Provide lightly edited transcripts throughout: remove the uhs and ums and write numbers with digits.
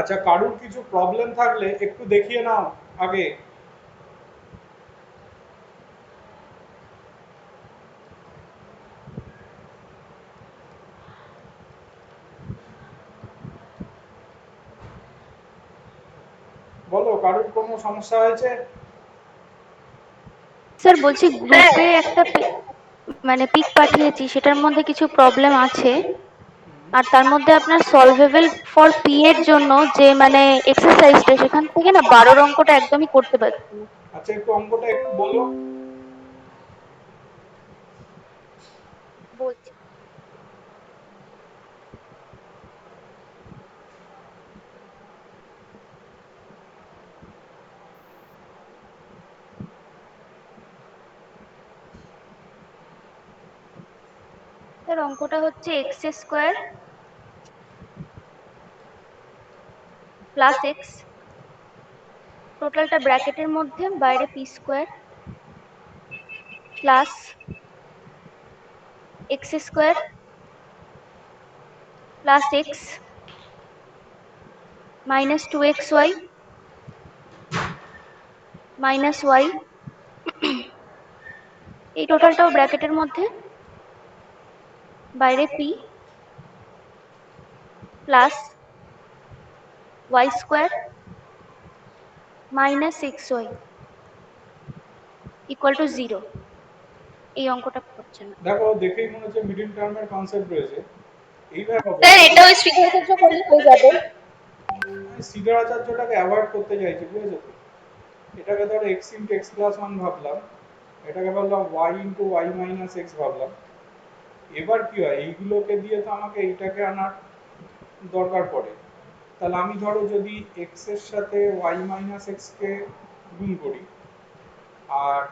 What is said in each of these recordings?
আচ্ছা, কারুর কিছু প্রবলেম থাকলে একটু দেখিয়ে নাও আগে। বলো, কারুর কোনো সমস্যা হয়েছে? স্যার বলছি গ্রুপে একটা মানে পিক পাঠিয়েছি, সেটার মধ্যে কিছু প্রবলেম আছে। আর তার মধ্যে আপনার সলভেবল ফর পি এর জন্য যে মানে এক্সারসাইজটা, সেখান থেকে না 12 অঙ্কটা একদমই করতে পারছি না। আচ্ছা, একটু অঙ্কটা একটু বলো। বলছি স্যার, অঙ্কটা হচ্ছে এক্স স্কোয়ার প্লাস এক্স, টোটালটা ব্র্যাকেটের মধ্যে, বাইরে p square plus x square plus x minus 2xy minus y, এই টোটালটাও ব্র্যাকেটের মধ্যে, বাইরে p plus y square minus x y equal to 0। এই অঙ্কটা হচ্ছে না। দেখো, দেখেই মনে হচ্ছে মিডিল টার্মের কনসেপ্ট রয়েছে। এইভাবে হবে স্যার না। এটা ওই শ্রীধরাচার্য করলে হয়ে যাবে। আমি সিধের আচার্যটাকে অ্যাভয়েড করতে চাইছি, বুঝেছো তো? এটাকে ধরো x into x plus one ভাবলাম, এটাকে ভাবলাম y into y minus x ভাবলাম। এবার কি হয়, এইগুলোকে দিয়ে তো আমাকে এইটাকে আনার দরকার পড়ে। তাহলে আমি ধরো যদি এক্স এর সাথে ওয়াই মাইনাস এক্স কে গুণ করি, আর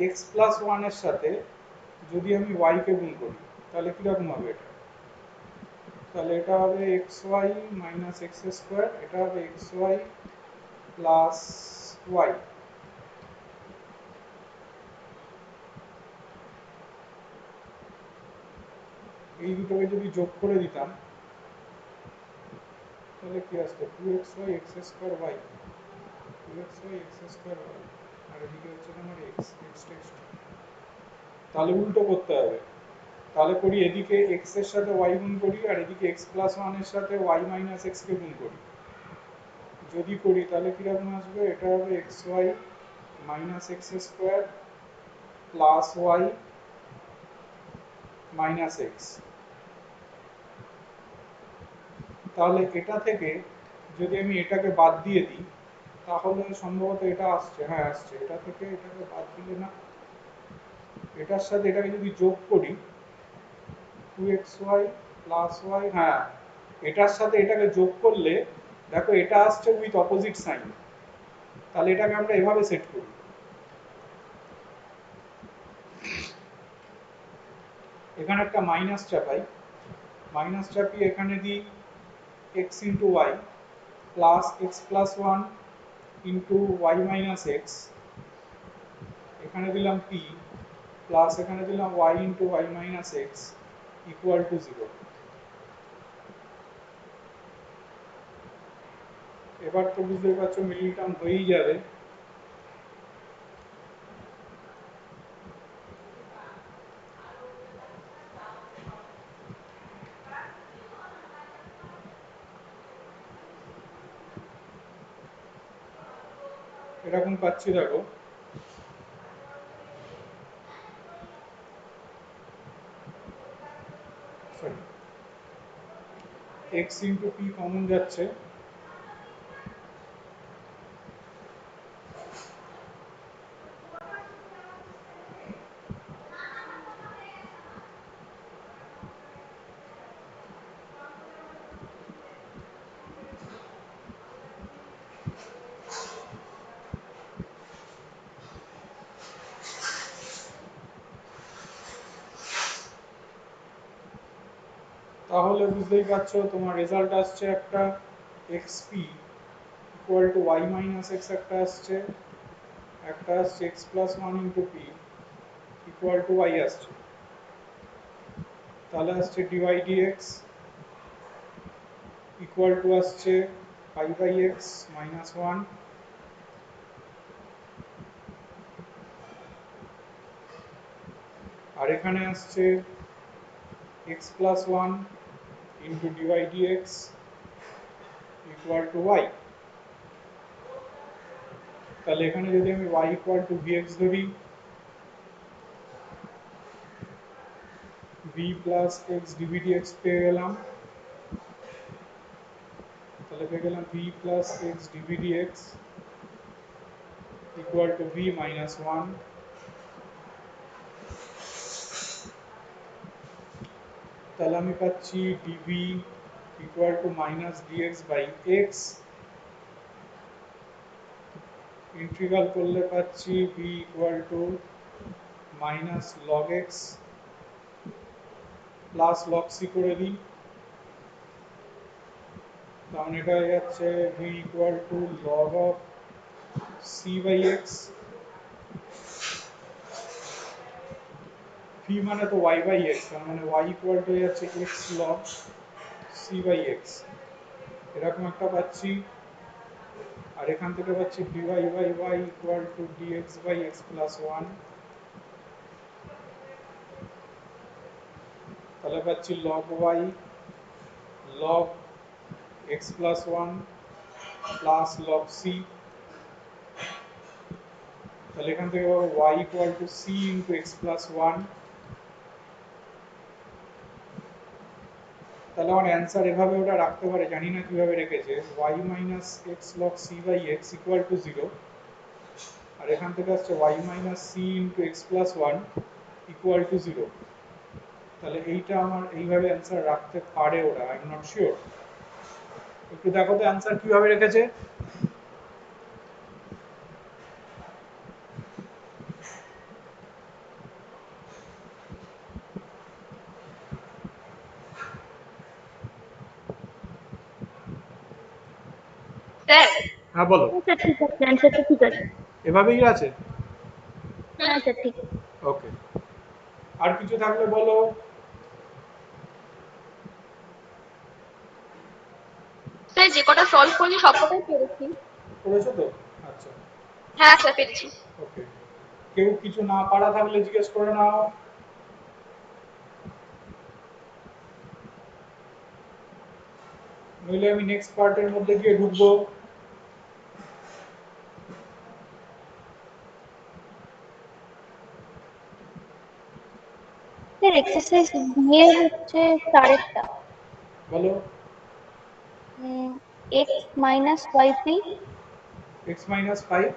এক্স প্লাস ওয়ানের সাথে যদি আমি ওয়াই কে গুণ করি, তাহলে কিরকম হবে এটা? তাহলে এটা হবে x y minus x square, এটা হবে এক্স ওয়াই প্লাস ওয়াই। এই দুটোকে যদি যোগ করে দিতাম, তাহলে কি আসতো? Two x y x square y, two x y x square y, আর এদিকে হচ্ছে আমার এক্স এক্স টেক্স। তাহলে উল্টো করতে হবে। তাহলে করি, এদিকে এক্স এর সাথে ওয়াই গুণ করি, আর এদিকে এক্স প্লাস ওয়ান এর সাথে ওয়াই মাইনাস এক্স কে গুণ করি। যদি করি তাহলে কিরকম আসবে? এটা হবে x y minus x square plus y minus x. তাহলে এটা থেকে যদি আমি এটাকে বাদ দিয়ে দিই, তাহলে সম্ভবত এটা আসছে। হ্যাঁ, আসছে। এটা থেকে এটাকে বাদ দিলে না, এটার সাথে এটাকে যদি যোগ করি, two x y plus y, হ্যাঁ, এটার সাথে এটাকে যোগ করলে দেখো এটা আসছে উইথ অপোজিট সাইন। তাহলে এটাকে আমরা এভাবে সেট করি, এখানে একটা মাইনাস চাপাই, মাইনাস চাপিয়ে এখানে দিই x into y plus x plus one into y minus x, এখানে দিলাম পি প্লাস এখানে দিলাম y into y minus x equal to zero. এবার তো বুঝতেই পারছো মিডিল টার্ম হয়েই যাবে। এরকম পাচ্ছি, দেখো sorry, x into p common যাচ্ছে, তাহলে বুঝতেই পারছো তোমার রেজাল্ট আসছে একটা x p equal to y minus x, একটা আসছে, একটা আসছে x plus one into p equal to y আসছে। তাহলে আসছে ডিওয়াই ডিএক্স ইকুয়াল টু আসছে পাই বাই এক্স মাইনাস ওয়ান, আর এখানে আসছে x plus one into d y d x equal to y. তাহলে এখানে যদি আমি y ইকুয়াল টু vx ধরি, v plus x dv dx পেয়ে গেলাম, তাহলে পেয়ে গেলাম v plus x dv dx equal to v minus one. তাহলে আমি পাচ্ছি dv equal to minus dx by x, integral করলে পাচ্ছি v equal to minus log x plus log c করে দিই, তাহলে এটা হয়ে যাচ্ছে v equal to log of c by x, v মানে তো y বাই এক্স, তার মানে y ইকুয়াল টু হয়ে যাচ্ছে x log c by x, এরকম একটা পাচ্ছি। আর এখান থেকে পাচ্ছি dy by y equal to dx by x plus one, তাহলে পাচ্ছি log y log x plus one plus log c, তাহলে এখান থেকে পাবো y equal to c into x plus one. তাহলে আমার অ্যান্সার এভাবে ওটা রাখতে পারে, জানি না কিভাবে রেখেছে, y minus x log c by x equal to zero, আর এখান থেকে আসছে y minus c into x plus one equal to zero. তাহলে এইটা আমার এইভাবে অ্যান্সার রাখতে পারে ওরা, আই এম নট শিওর। একটু দেখো তো অ্যান্সার কিভাবে রেখেছে। স্যার, হ্যাঁ বলো। স্যার ঠিক আছে, অ্যান্সারটা ঠিক আছে। এভাবেই আছে? হ্যাঁ স্যার ঠিক। ওকে, আর কিছু থাকলে বলো। স্যার যে কটা সলভ করলি সব কটাই পেরেছি। করেছো তো? আচ্ছা, হ্যাঁ স্যার পেরেছি। ওকে। কেউ কিছু না পারা থাকলে জিজ্ঞেস করে নাও। নইলে আমি নেক্সট পার্টের মধ্যে গিয়ে ঢুকবো। স্যার এক্সারসাইজ দিয়ে হচ্ছে চারেরটা বলো। X minus y p x minus five,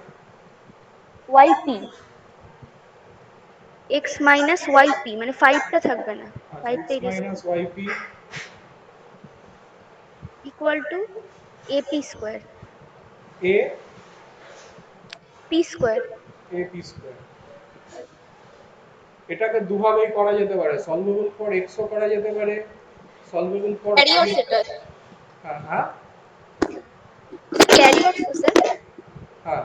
y p x minus y p মানে ফাইভটা থাকবে না, আচ্ছা ফাইভটা x erase minus y p equal to a p square a p square. A p square. এটাকে দুভাবেই করা যেতে পারে, সলভেবল ফর এক্সও করা যেতে পারে, সলভেবল ফর ক্যারিয়ার ওয়াই। সেটা হ্যাঁ হ্যাঁ ক্যারিয়ার তো স্যার। হ্যাঁ,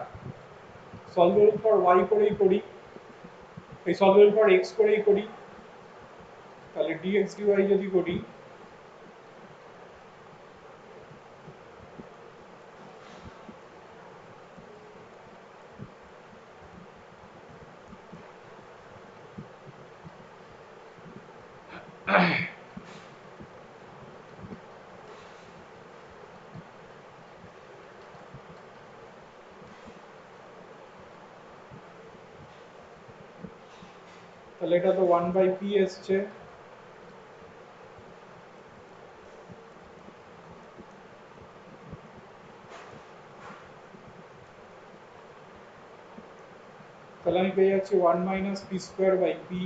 সলভেবল ফর ওয়াই করেই করি, এই সলভেবল ফর এক্স করেই করি। তাহলে ডিএক্স ডিওয়াই যদি করি, তাহলে এটা তো ওয়ান বাই পি এসছে, তাহলে আমি পেয়ে যাচ্ছি one minus p square by p,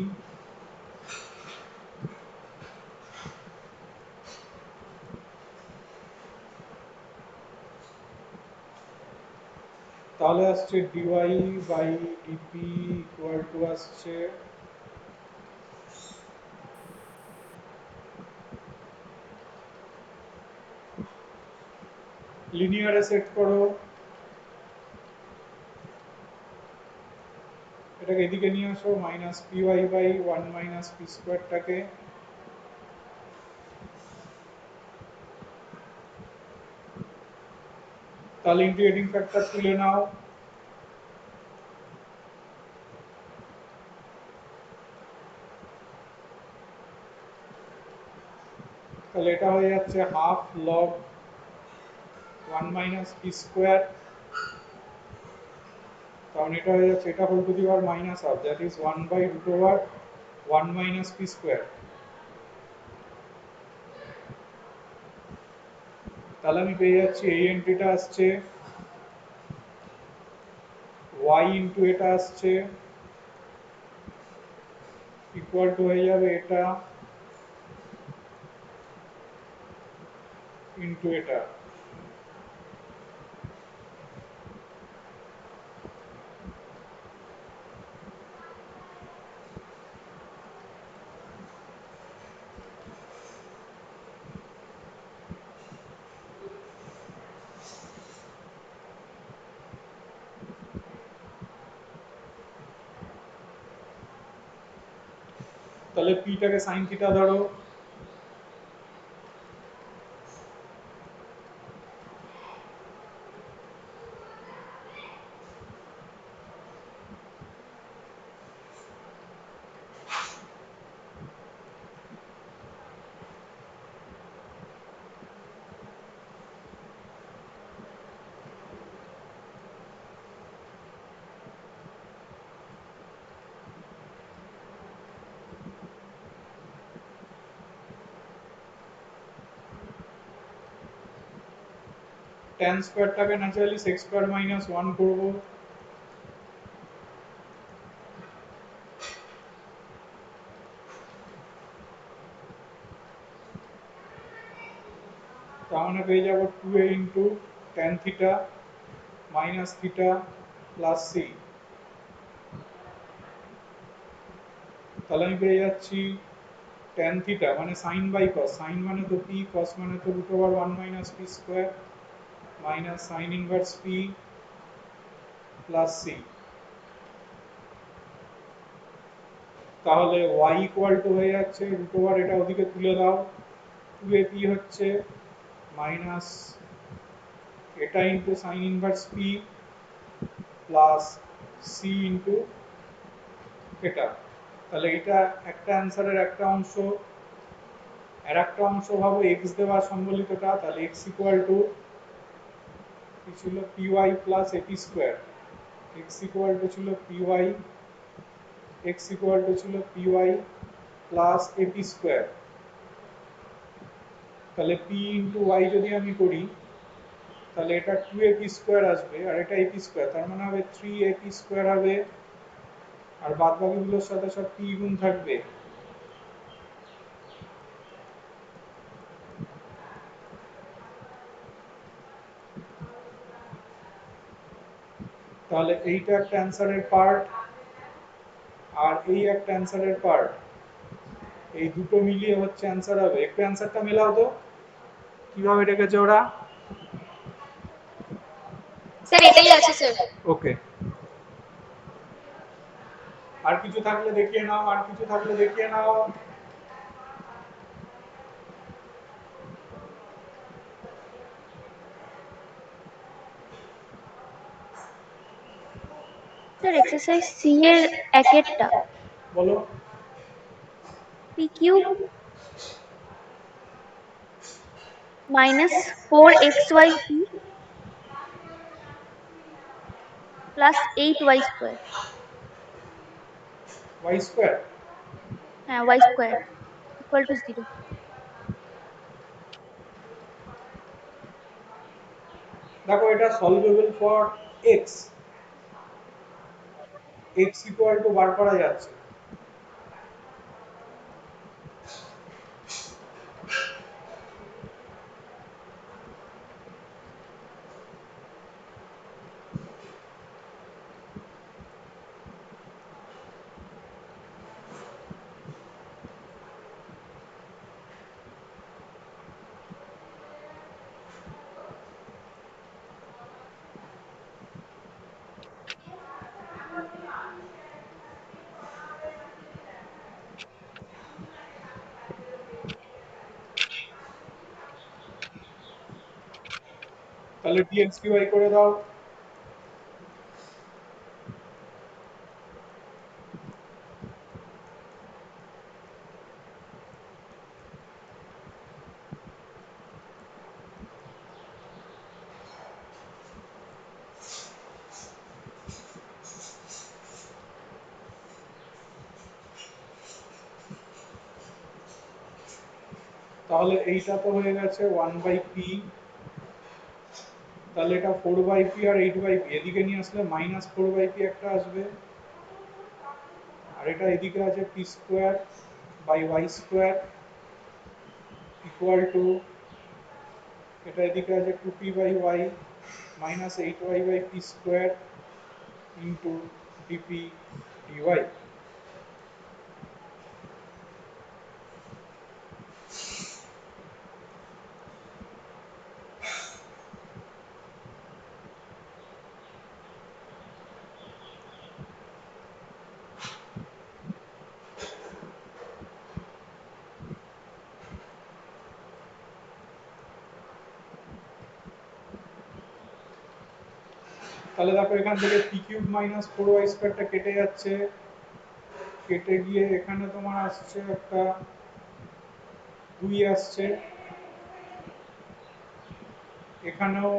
তাহলে আসছে d y by d p equal to আসছে লিনিয়ারে সেট করো, এটাকে এদিকে নিয়ে আসো, minus p y by one minus p স্কোয়ারটাকে, তাহলে ইন্টিগ্রেটিং ফ্যাক্টর তুলে নাও। তাহলে এটা হয়ে যাচ্ছে half log 1 minus p square, কারণ এটা হয়ে যাচ্ছে এটা whole to the power minus half, that is 1 by root over 1 minus p square. তাহলে আমি পেয়ে যাচ্ছি এই এন্ট্রিটা আসছে y ইন্টু এটা আসছে ইকুয়াল টু হয়ে যাবে এটা ইন্টু এটা। তাহলে পিটাকে সাইন থিটা ধরো, ট্যান স্কোয়ারটাকে ন্যাচারালি সেক্স স্কোয়ার মাইনাস 1 করবো, তার মানে পেয়ে যাবো 2a into tan theta minus theta plus c. তাহলে আমি পেয়ে যাচ্ছি ট্যান থিটা মানে সাইন বাই কস, সাইন মানে তো পি, কস মানে তো root over 1 minus p square minus sine inverse p plus c. তাহলে y ইকুয়াল টু হয়ে যাচ্ছে রুট ওভার এটা ওদিকে তুলে দাও, 2ap হচ্ছে মাইনাস এটা into sine inverse p plus c into এটা। তাহলে এটা একটা অ্যান্সারের একটা অংশ, আর একটা অংশ ভাবো এক্স দেওয়া সম্বলিতটা, তাহলে এক্স ইকুয়াল টু কি ছিল p y plus a p square, x equal to ছিল p y, x equal to ছিল p y plus a p square. তাহলে পি ইন্টু ওয়াই যদি আমি করি তাহলে এটা 2ap স্কোয়ার আসবে আর এটা ap স্কোয়ার, তার মানে হবে 3ap স্কোয়ার হবে, আর বাদ বাকিগুলোর সাথে সব p গুণ থাকবে। তাহলে এইটা একটা অ্যান্সারের পার্ট আর এই একটা অ্যান্সারের পার্ট, এই দুটো মিলিয়ে হচ্ছে অ্যান্সার হবে। একটু অ্যান্সারটা মেলাও তো কিভাবে রেখেছে ওরা। স্যার এটাই আছে স্যার। ওকে, আর কিছু থাকলে দেখিয়ে নাও, আর কিছু থাকলে দেখিয়ে নাও। স্যার এক্সারসাইজ সি এর একেরটা বলো। P cube minus 4xy plus 8y square. y square, হ্যাঁ y স্কোয়ার ইকুয়াল টু 0। দেখো এটা solvable for x, x equal to বার করা যাচ্ছে। তাহলে dx dy করে দাও। তাহলে এইটা তো হয়ে গেছে 1/p, তাহলে এটা 4/p আর 8/p, এদিকে নিয়ে আসলে -4/p একটা আসবে, আর এটা এদিকে আছে p square by y square equal to, এটা এদিকে আছে 2p by y minus 8y by p square into dp dy। তাহলে দেখো এখান থেকে p কিউব মাইনাস 4y স্কয়ারটা কেটে যাচ্ছে, কেটে গিয়ে এখানে তোমার আসছে একটা 2 আসছে, এখানেও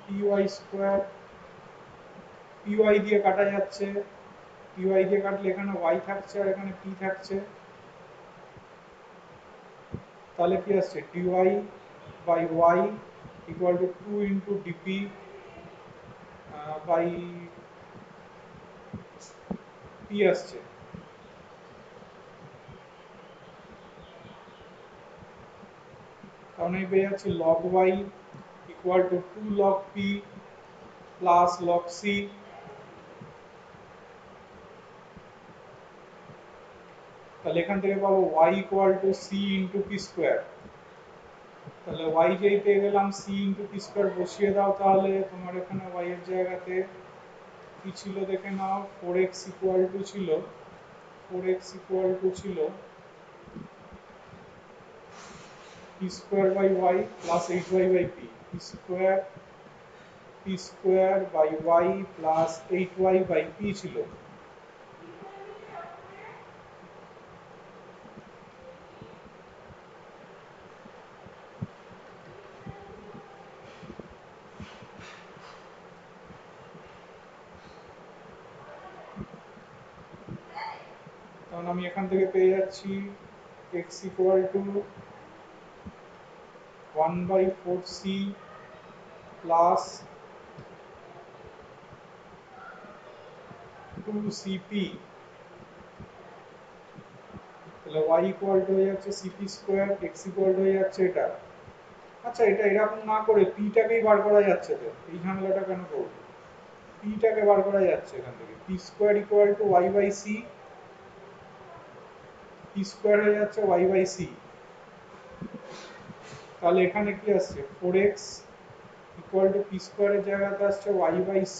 py স্কয়ার, py দিয়ে কাটা যাচ্ছে, py দিয়ে কাটলে এখানে y থাকছে আর এখানে p থাকছে, তাহলে কি আসছে dy by y equal to 2 into dp by p আসছে। কারণ এই পেয়ে যাচ্ছি log y equal to 2 log p plus log c, তাহলে এখান থেকে পাবো y equal to c into p square. তাহলে y যেই পেয়ে গেলাম সি ইন্টু পি স্কোয়ার বসিয়ে দাও, তাহলে তোমার এখানে y এর জায়গাতে কি ছিল দেখে নাও, 4x ইকুয়াল টু ছিল 4x ইকুয়াল টু ছিল p square by y plus 8y by p square by y plus 8y by p ছিল। কারণ আমি এখান থেকে পেয়ে যাচ্ছি x equal two 1/4c plus 2cp, তাহলে y ইকুয়াল টু হয়ে যাচ্ছে cp square, x equal to হয়ে যাচ্ছে এটা। আচ্ছা এটা এরকম না করে p টাকেই বার করা যাচ্ছে, তো এই ঝামেলাটা কেন করব, p টাকে বার করা যাচ্ছে এখান থেকে, p square equal to y by c, p square হয়ে যাচ্ছে y বাই c, তাহলে এখানে কি আসছে 4x ইকুয়াল টু p স্কয়ারের জায়গাতে আসছে y বাই c,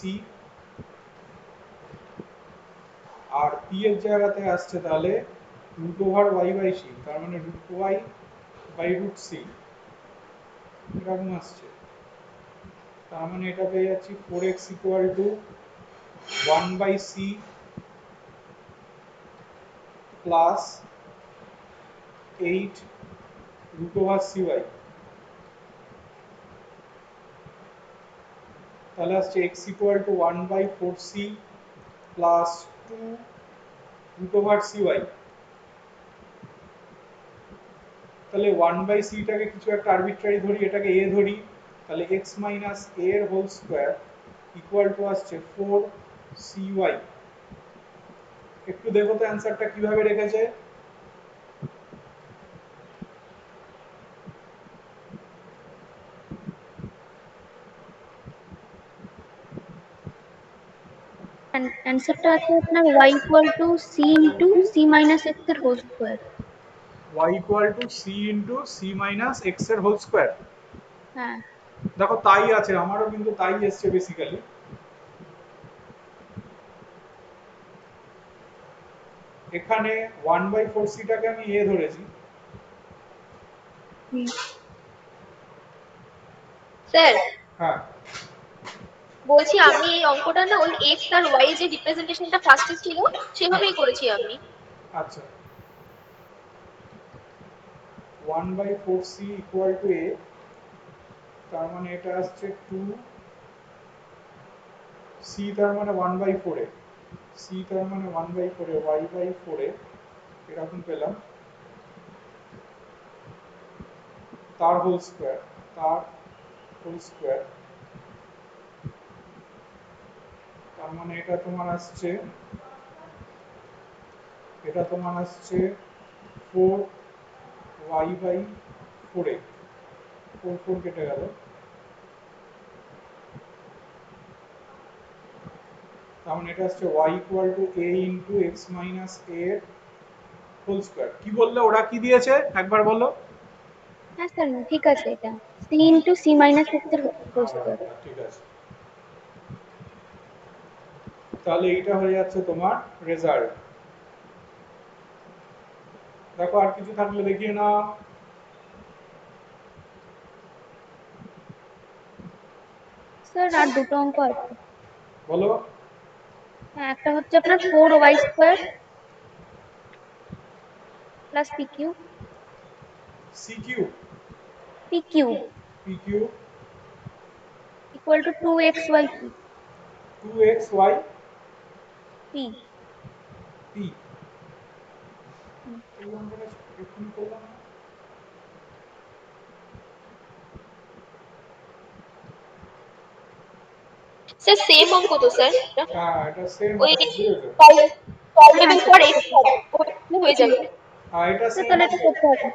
আর p এর জায়গাতে আসছে তাহলে root over y by c, তার মানে root y by root c এরকম আসছে। তার মানে এটা পেয়ে যাচ্ছি 4x equal to 1 by c plus 8 root over cy, তাহলে আসছে x equal to 1 by 4c plus 2 root over cy। তাহলে 1 বাই c টাকে কিছু একটা আরবিট্রারি ধরি, এটাকে a ধরি, তাহলে x মাইনাস a এর হোল স্কয়ার ইকুয়াল টু আসছে 4cy। একটু দেখো তো অ্যান্সারটা কিভাবে রেখেছে। অ্যান্সারটা আছে আপনার y equal to c into c minus x এর whole square. y equal to c into c minus x এর হোল স্কয়ার। হ্যাঁ, দেখো তাই আছে, আমারও কিন্তু তাই এসছে বেসিক্যালি। এখানে 1/4c টাকে আমি a ধরেছি। স্যার হ্যাঁ বলছি আমি এই অঙ্কটা না ওই এক্স আর ওয়াই যে রিপ্রেজেন্টেশনটা ফার্স্টে ছিল সেভাবেই করেছি আমি। আচ্ছা, 1/4c ইকুয়াল টু a, তার মানে এটা আসছে 2c, তার মানে 1/4 এ, c তার মানে 1/4 এ, y/4 এ এরকম পেলাম, তার হোল স্কোয়ার, তার হোল স্কোয়ার, তার মানে এটা তোমার আসছে 4y/4 এ, 4 কেটে গেল, তার মানে এটা আসছে y equal two a into x minus a এর হোল স্কোয়ার। কি বললে, ওরা কি দিয়েছে একবার বলো? হ্যাঁ স্যার ঠিক আছে, এটা c into c minus x এর হোল স্কোয়ার। ঠিক আছে, তাহলে এইটা হয়ে যাচ্ছে তোমার রেজাল্ট। দেখো আর কিছু থাকলে দেখিয়ে নাও। স্যার আর দুটো অঙ্ক আছে। বলো। হ্যাঁ, একটা হচ্ছে আপনার 4y² plus c q, p cube p q, equal to 2xy two x y p. P. এই অঙ্কটা এক্ষুনি করলাম না? স্যার সেম অঙ্ক তো স্যার এটা? হ্যাঁ, এটা সেম ওই আছে, বুঝেছো? হ্যাঁ সলভেবল ফর সেটা এক্স করতে হয়ে যাবে। হ্যাঁ, এটা স্যার, সেম তাহলে এটা অঙ্ক, করতে হবে।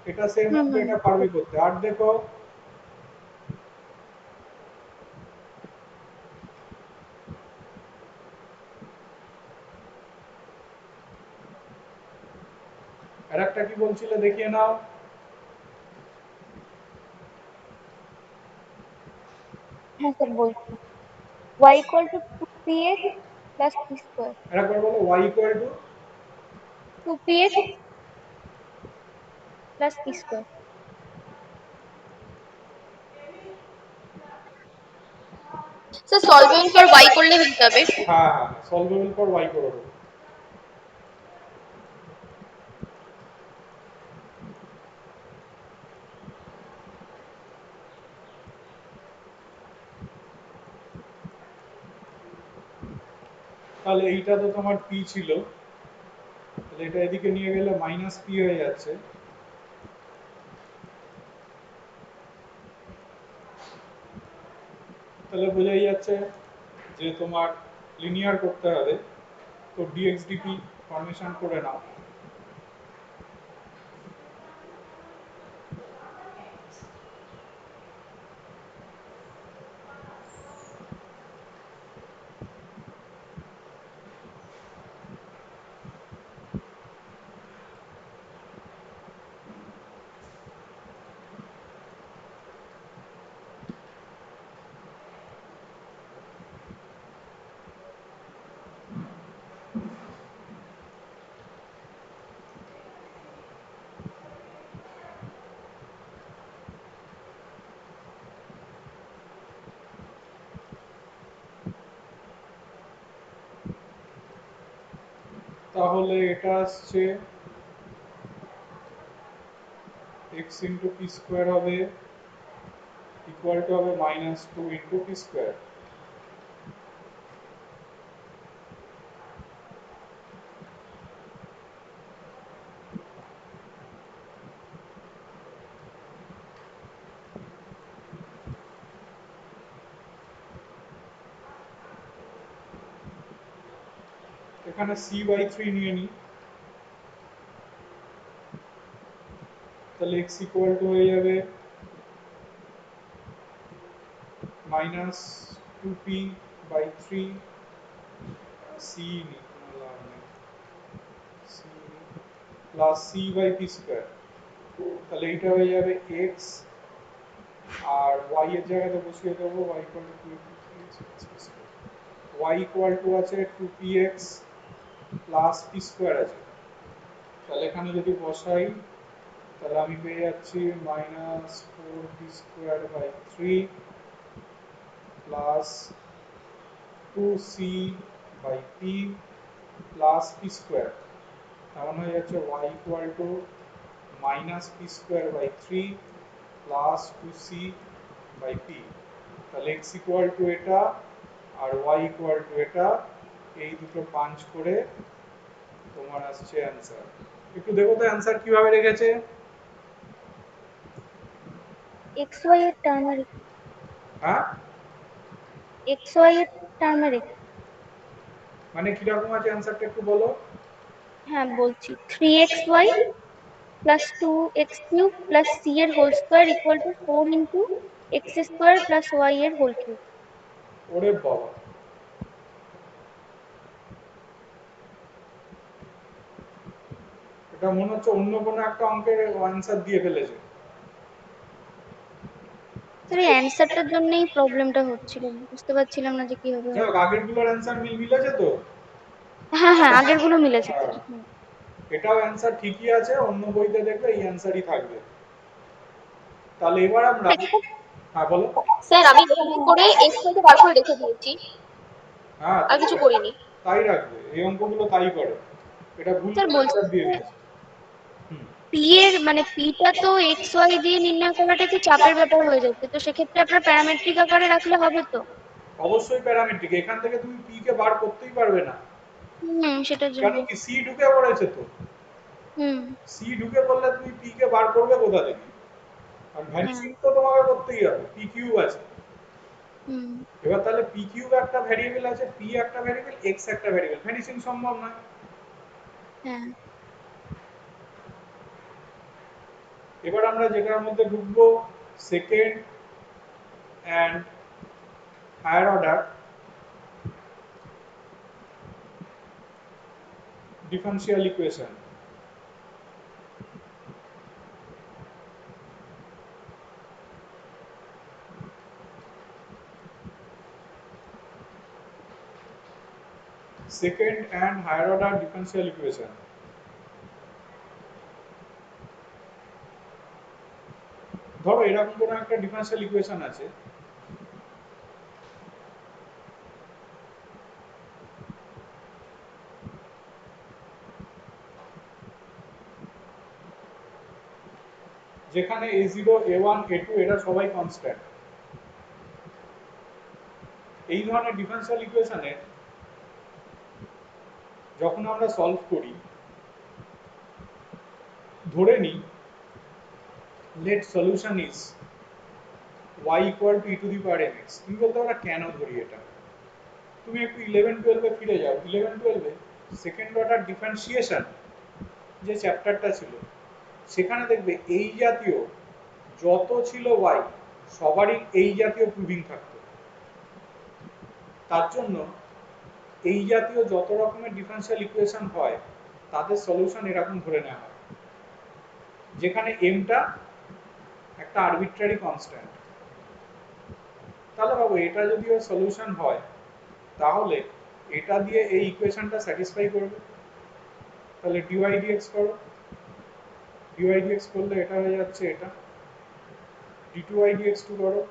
এটা সেম হুম অঙ্ক, হুম এটা পারবি করতে। আর দেখো, আর একটা কি বলছিলে দেখিয়ে নাও। হ্যাঁ স্যার বলছি, y equal to 2px plus p square. আরেকবার বলো, y equal to 2px plus p square. Sir solvable for y করলে হয়ে যাবে। হ্যাঁ হ্যাঁ, সলভেবল ফর y করে দেবো। তাহলে এইটা তো তোমার p ছিল, তাহলে এটা এদিকে নিয়ে গেলে মাইনাস p হয়ে যাচ্ছে। তাহলে বোঝাই যাচ্ছে যে তোমার লিনিয়ার করতে হবে, তো dx dt ফরমেশন করে নাও। তাহলে এটা আসছে x ইন্টু পি স্কোয়ার হবে ইকুয়াল টু হবে -2 ইন্টু পি স্কোয়ার। এখানে c/3 নিয়ে নিই, তাহলে x ইকুয়াল টু হয়ে যাবে -2p/3, c নিই, কোনো লাভ নেই, c প্লাস c/p স্কোয়ার। তাহলে এইটা হয়ে যাবে x, আর y এর জায়গাতে বসিয়ে দেবো y equal to 2, y equal two আছে 2px প্লাস পি স্কোয়ার আছে। তাহলে এখানে যদি বসাই, তাহলে আমি পেয়ে যাচ্ছি -4p² by 3 plus 2c by p plus p square, তার মানে হয়ে যাচ্ছে y equal to minus p square by 3 plus 2c by p, তাহলে x equal to এটা আর y equal to এটা, এই দুটো পাঞ্চ করে তোমার আসছে অ্যান্সার। একটু দেখো তো অ্যান্সার কিভাবে রেখেছে। এক্স ওয়াই এর টার্মে হ্যাঁ, এক্স ওয়াই এর টার্মে রেখে। মানে কিরকম আছে অ্যান্সারটা একটু বলো। হ্যাঁ বলছি, 3xy plus 2x³ plus c এর whole square equal to 4 into x square plus y এর হোল কিউব। ওরে বাবা, এটা মনে হচ্ছে অন্য কোনো একটা অঙ্কের অ্যান্সার দিয়ে ফেলেছে। স্যার এই অ্যান্সারটার জন্যই প্রবলেমটা হচ্ছিল, বুঝতে পারছিলাম না যে কিভাবে যাই হবে। হোক, আগের গুলোর অ্যান্সার মিলেছে তো। হ্যাঁ হ্যাঁ, আগের গুলো মিলেছে হ্যাঁ, স্যার। হুম। এটাও অ্যান্সার ঠিকই আছে, অন্য বইতে দেখবে এই অ্যান্সারই থাকবে। তাহলে এবার আমরা, হ্যাঁ বলো। স্যার আমি এভাবে করে এক্স থেকে বার করে রেখে দিয়েছি, হ্যাঁ, আর কিছু করিনি। তাই রাখবে, এই অঙ্কগুলো তাই করে। এটা ভুল স্যার করে বলছি অ্যান্সার দিয়ে দিয়েছে। হুম, পি এর মানে পিটা তো এক্স ওয়াই দিয়ে নির্ণয় করাটা কি চাপের ব্যাপার হয়ে যাচ্ছে, তো সেক্ষেত্রে আপনার প্যারামেট্রিক আকারে রাখলে হবে তো? অবশ্যই প্যারামেট্রিক, এখান থেকে তুমি পি কে বার করতেই পারবে না। হুম, সেটার কেন জন্য। কি সি ঢুকে পড়েছে তো, হুম। সি ঢুকে পড়লে তুমি পি কে বার করবে কোথা থেকে? আর হ্যাঁ। ভ্যানিশিং তো তোমাকে করতেই হবে, পি কিউব আছে। হুম। এবার তাহলে পি কিউব একটা ভ্যারিয়েবল আছে, পি একটা ভ্যারিয়েবল, এক্স একটা ভ্যারিয়েবল, ভ্যানিশিং সম্ভব নয়। হ্যাঁ। এবার আমরা যেটার মধ্যে ঢুকবো, second and higher order differential equation. Second and higher order differential equation. ধরো এরকম কোনো একটা ডিফারেনশিয়াল ইকুয়েশন আছে, যেখানে a0 a1 a2 এরা সবাই কনস্ট্যান্ট। এই ধরনের ডিফারেনশিয়াল ইকুয়েশনের যখন আমরা সলভ করি, ধরে নিই let solution is y equal to e to the power mx। তুমি বলতে পারো কেন ধরি এটা। তুমি একটু 11-12 ফিরে যাও, 11-12 সেকেন্ড অর্ডার ডিফারেন্সিয়েশন যে চ্যাপ্টারটা ছিল, সেখানে দেখবে এই জাতীয় যত ছিল y সবারই এই জাতীয় প্রুভিং থাকতো। তার জন্য এই জাতীয় যত রকমের ডিফারেনশিয়াল ইকুয়েশন হয় তাদের সলিউশন এরকম ধরে নেওয়া হয়, যেখানে এমটা একটা আরবিট্রারি কনস্ট্যান্ট। তাহলে বাবু এটা যদি ওর সলিউশন হয়, তাহলে এটা দিয়ে এই ইকুয়েশনটা স্যাটিসফাই করবে। তাহলে ডিওয়াই ডিএক্স করো, ডিওয়াই ডিএক্স করলে এটা হয়ে যাচ্ছে এটা, ডি2y dx2 করো,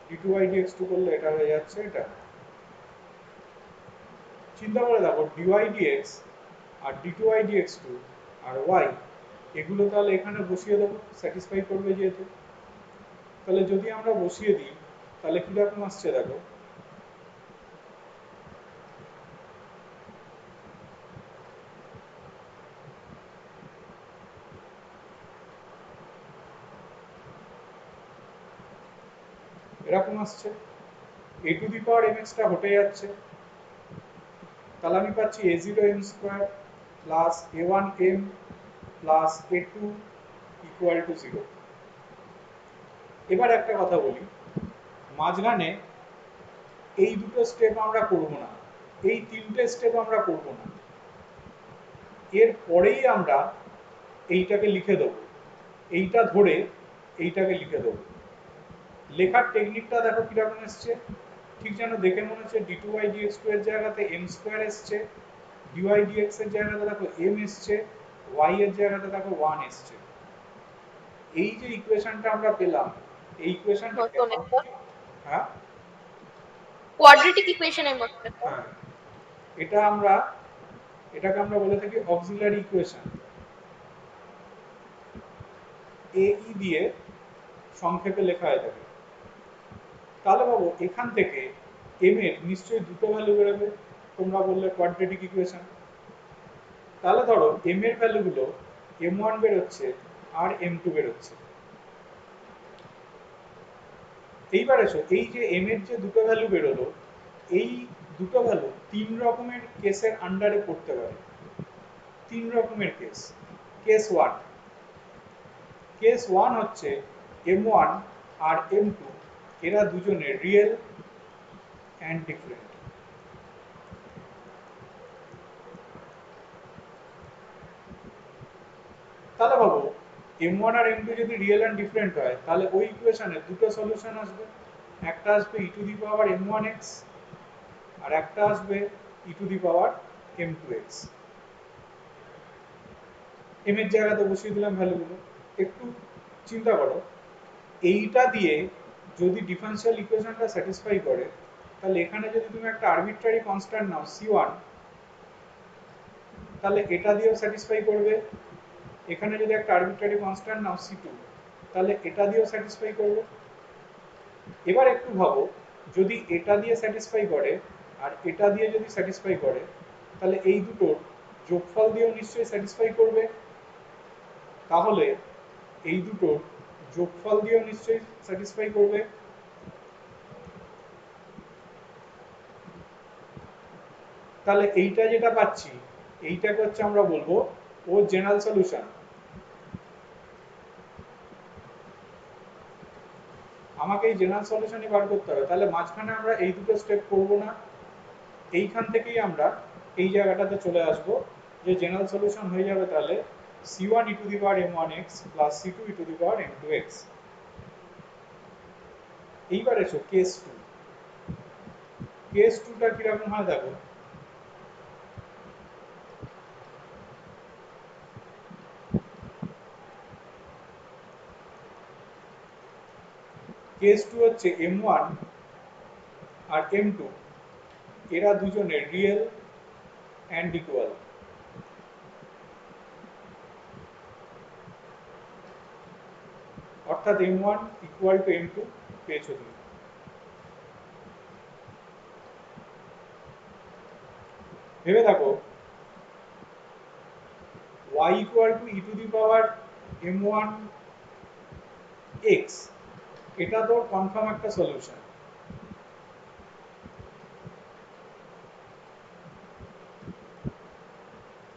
ডি2y dx2 করলে এটা হয়ে যাচ্ছে এটা। চিন্তা করে দেখো, ডিওয়াই ডিএক্স আর ডি2y dx2 আর y, এগুলো তাহলে এখানে বসিয়ে দেবো, স্যাটিসফাই করবে যেহেতু। তাহলে যদি আমরা বসিয়ে দিই, তাহলে কিরকম আসছে দেখো, এরকম আসছে, a two the power mx টা হটে যাচ্ছে। তাহলে আমি পাচ্ছি a0m² plus a1m plus a2 equal to 0। এবার একটা কথা বলি, মাঝখানে এই দুটো স্টেপ আমরা করব না, এই তিনটে স্টেপ আমরা করব না, এর পরেই আমরা এইটাকে লিখে দেবো, এইটা ধরে এইটাকে লিখে দেবো। লেখার টেকনিকটা দেখো কিরকম এসছে, ঠিক যেন দেখে মনে হচ্ছে d2y dx2 এর জায়গাতে m² এসছে, dy dx এর জায়গাতে দেখো m এসছে, y এর জায়গাতে দেখো 1 এসছে। এই যে ইকুয়েশনটা আমরা পেলাম, এই ইকুয়েশনটাকে, নতুন একটা হ্যাঁ কোয়াড্রেটিক ইকুয়েশনের মধ্যে তো। হ্যাঁ, এটাকে আমরা বলে থাকি অক্সিলারি ইকুয়েশন। এ ই দিয়ে সংক্ষেপে লেখা হয়ে থাকে। তাহলে বাবু এখান থেকে এম এর নিশ্চয়ই দুটো ভ্যালু বেরোবে, তোমরা বললে কোয়াড্রেটিক ইকুয়েশন। তাহলে ধরো এম এর ভ্যালুগুলো m1 বেরোচ্ছে আর m2 বেরোচ্ছে। এইবার এসো, এই যে এম এর যে দুটো ভ্যালু বেরোলো, এই দুটো ভ্যালু তিন রকমের কেসের আন্ডারে পড়তে পারে। তিন রকমের case. Case one, case one হচ্ছে m1 আর m2 এরা দুজনে রিয়েল অ্যান্ড ডিফারেন্ট। তাহলে ভাবো m1 আর m2 যদি রিয়েল অ্যান্ড ডিফারেন্ট হয়, তাহলে ওই ইকুয়েশনের দুটো সলিউশন আসবে। একটা আসবে e to the power m1x আর একটা আসবে e to the power m2x। m এর জায়গাতে বসিয়ে দিলাম ভ্যালুগুলো। একটু চিন্তা করো, এইটা দিয়ে যদি ডিফারেন্সিয়াল ইকুয়েশনটা স্যাটিসফাই করে, তাহলে এখানে যদি তুমি একটা আরবিট্রারি কনস্ট্যান্ট নাও c1, তাহলে এটা দিয়েও স্যাটিসফাই করবে। এখানে যদি একটা আরবিট্রারি কনস্ট্যান্ট নাও c2, তাহলে এটা দিয়েও স্যাটিসফাই করবে। এবার একটু ভাবো, যদি এটা দিয়ে স্যাটিসফাই করে আর এটা দিয়ে যদি স্যাটিসফাই করে, তাহলে এই দুটোর যোগফল দিয়েও নিশ্চয়ই স্যাটিসফাই করবে। তাহলে এই দুটোর যোগফল দিয়েও নিশ্চয়ই স্যাটিসফাই করবে। তাহলে এইটা যেটা পাচ্ছি, এইটাকে হচ্ছে আমরা বলবো ও জেনারেল সলিউশন। আমাকে এই জেনারেল সলিউশনই বার করতে হবে। তাহলে মাঝখানে আমরা এই দুটো স্টেপ করবো না, এইখান থেকেই আমরা এই জায়গাটাতে চলে আসব, যে জেনারেল সলিউশন হয়ে যাবে তাহলে c1 e to the power m1x plus c2 e to the power m2x। এইবার এসো কেস টু। কেস টুটা কিরকম হয় দেখো। কেস টু হচ্ছে m1 আর m2 এরা দুজনে রিয়েল অ্যান্ড ইকুয়াল। অর্থাৎ m1 ইকুয়াল টু m2 পেয়েছো তুমি। ভেবে দেখো, y equal two e to the power m1 x, এটা তো কনফার্ম একটা সলিউশন।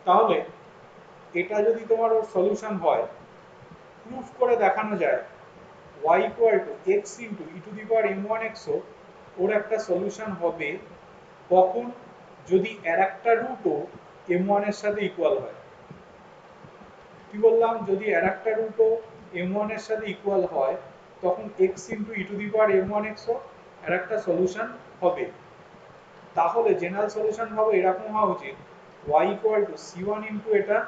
তাহলে এটা যদি তোমার ওর সলিউশন হয়, প্রুফ করে দেখানো যায় y equal two x into e to the power m1x ও ওর একটা সলিউশন হবে। কখন? যদি এর একটা রুটও m1 এর সাথে ইকুয়াল হয়। কি বললাম? যদি এর একটা রুটও m1 এর সাথে ইকুয়াল হয়, তখন x into e to the power m1x ও এর একটা সলিউশন হবে। তাহলে জেনারেল সলিউশন হবে এরকম হওয়া উচিত, y equal to c1 into এটা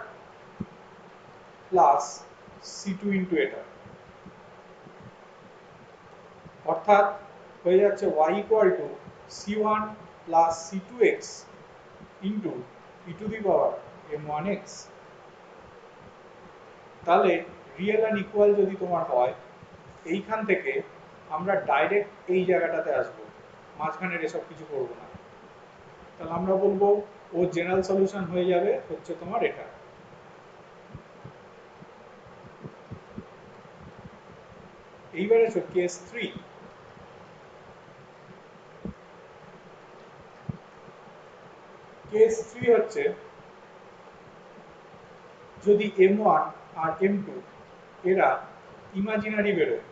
প্লাস c2 ইন্টু এটা। অর্থাৎ হয়ে যাচ্ছে y equal to c1 plus c2x into e to the power m1x। তাহলে রিয়েল অ্যান্ড ইকুয়াল যদি তোমার হয়, এইখান থেকে আমরা ডাইরেক্ট এই জায়গাটাতে আসবো, মাঝখানের এসব কিছু করবো না। তাহলে আমরা বলবো ও জেনারেল সলিউশন হয়ে যাবে হচ্ছে তোমার এটা। এইবার এসো কেস থ্রি। কেস থ্রি হচ্ছে যদি m1 আর m2 এরা ইমাজিনারি বেরোয়।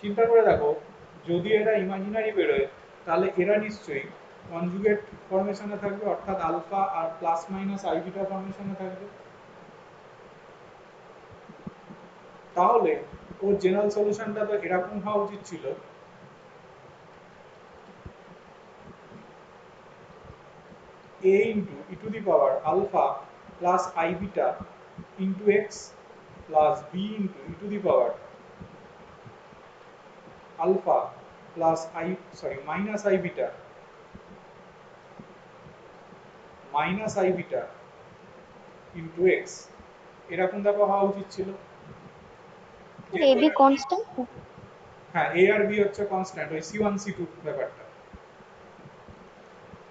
চিন্তা করে দেখো, যদি এরা ইমাজিনারি বেরোয়, তাহলে এরা নিশ্চয়ই কনজুগেট ফর্মেশনে থাকবে, অর্থাৎ আলফা আর প্লাস মাইনাস আই বিটা ফর্মেশনে থাকবে। তাহলে ওর জেনারেল সলিউশনটা তো এরকম হওয়া উচিত ছিল, a into e to the power alpha plus i beta into x plus b into e to the power alpha plus minus i beta into x, এরকম দেখো হওয়া উচিত ছিল। এ যেহেতু বি কনস্ট্যান্ট। হ্যাঁ, এ আর বি হচ্ছে কনস্ট্যান্ট, ওই সি ওয়ান সি টু ব্যাপারটা।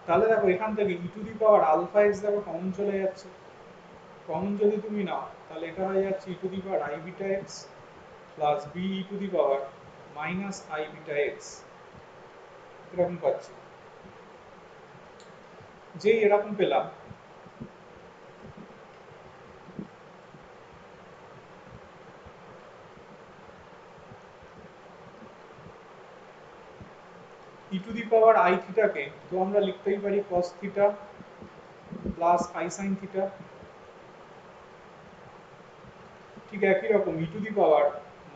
তাহলে দেখো এখান থেকে e to the power alpha x দেখো কমন চলে যাচ্ছে, কমন যদি তুমি নাও তাহলে এটা হয়ে যাচ্ছে e to the power i beta x plus b e to the power minus i beta x, এরকম পাচ্ছি। যেই এরকম পেলাম, ই টু দি পাওয়ার আই থিটাকে তো আমরা লিখতেই পারি cos theta plus i sine theta. ঠিক একই রকম e to the power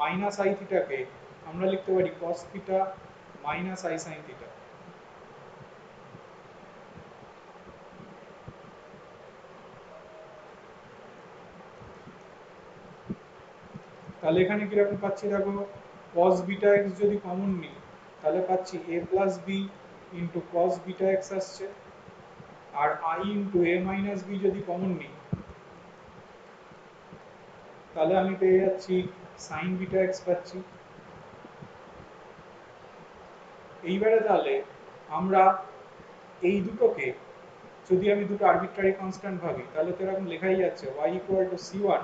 minus i থিটাকে আমরা লিখতে পারি cos theta minus i sine theta. তাহলে এখানে কিরকম পাচ্ছি দেখো, cos বিটা এক্স যদি কমন নিই তাহলে পাচ্ছি a plus b into cos beta x আসছে, আর i into a minus b যদি কমন নিই তাহলে আমি পেয়ে যাচ্ছি সাইন বিটা এক্স পাচ্ছি। এইবারে তাহলে আমরা এই দুটোকে যদি আমি দুটো আরবিট্রারি কনস্ট্যান্ট ভাবি তাহলে তো এরকম লেখাই যাচ্ছে y equal to c1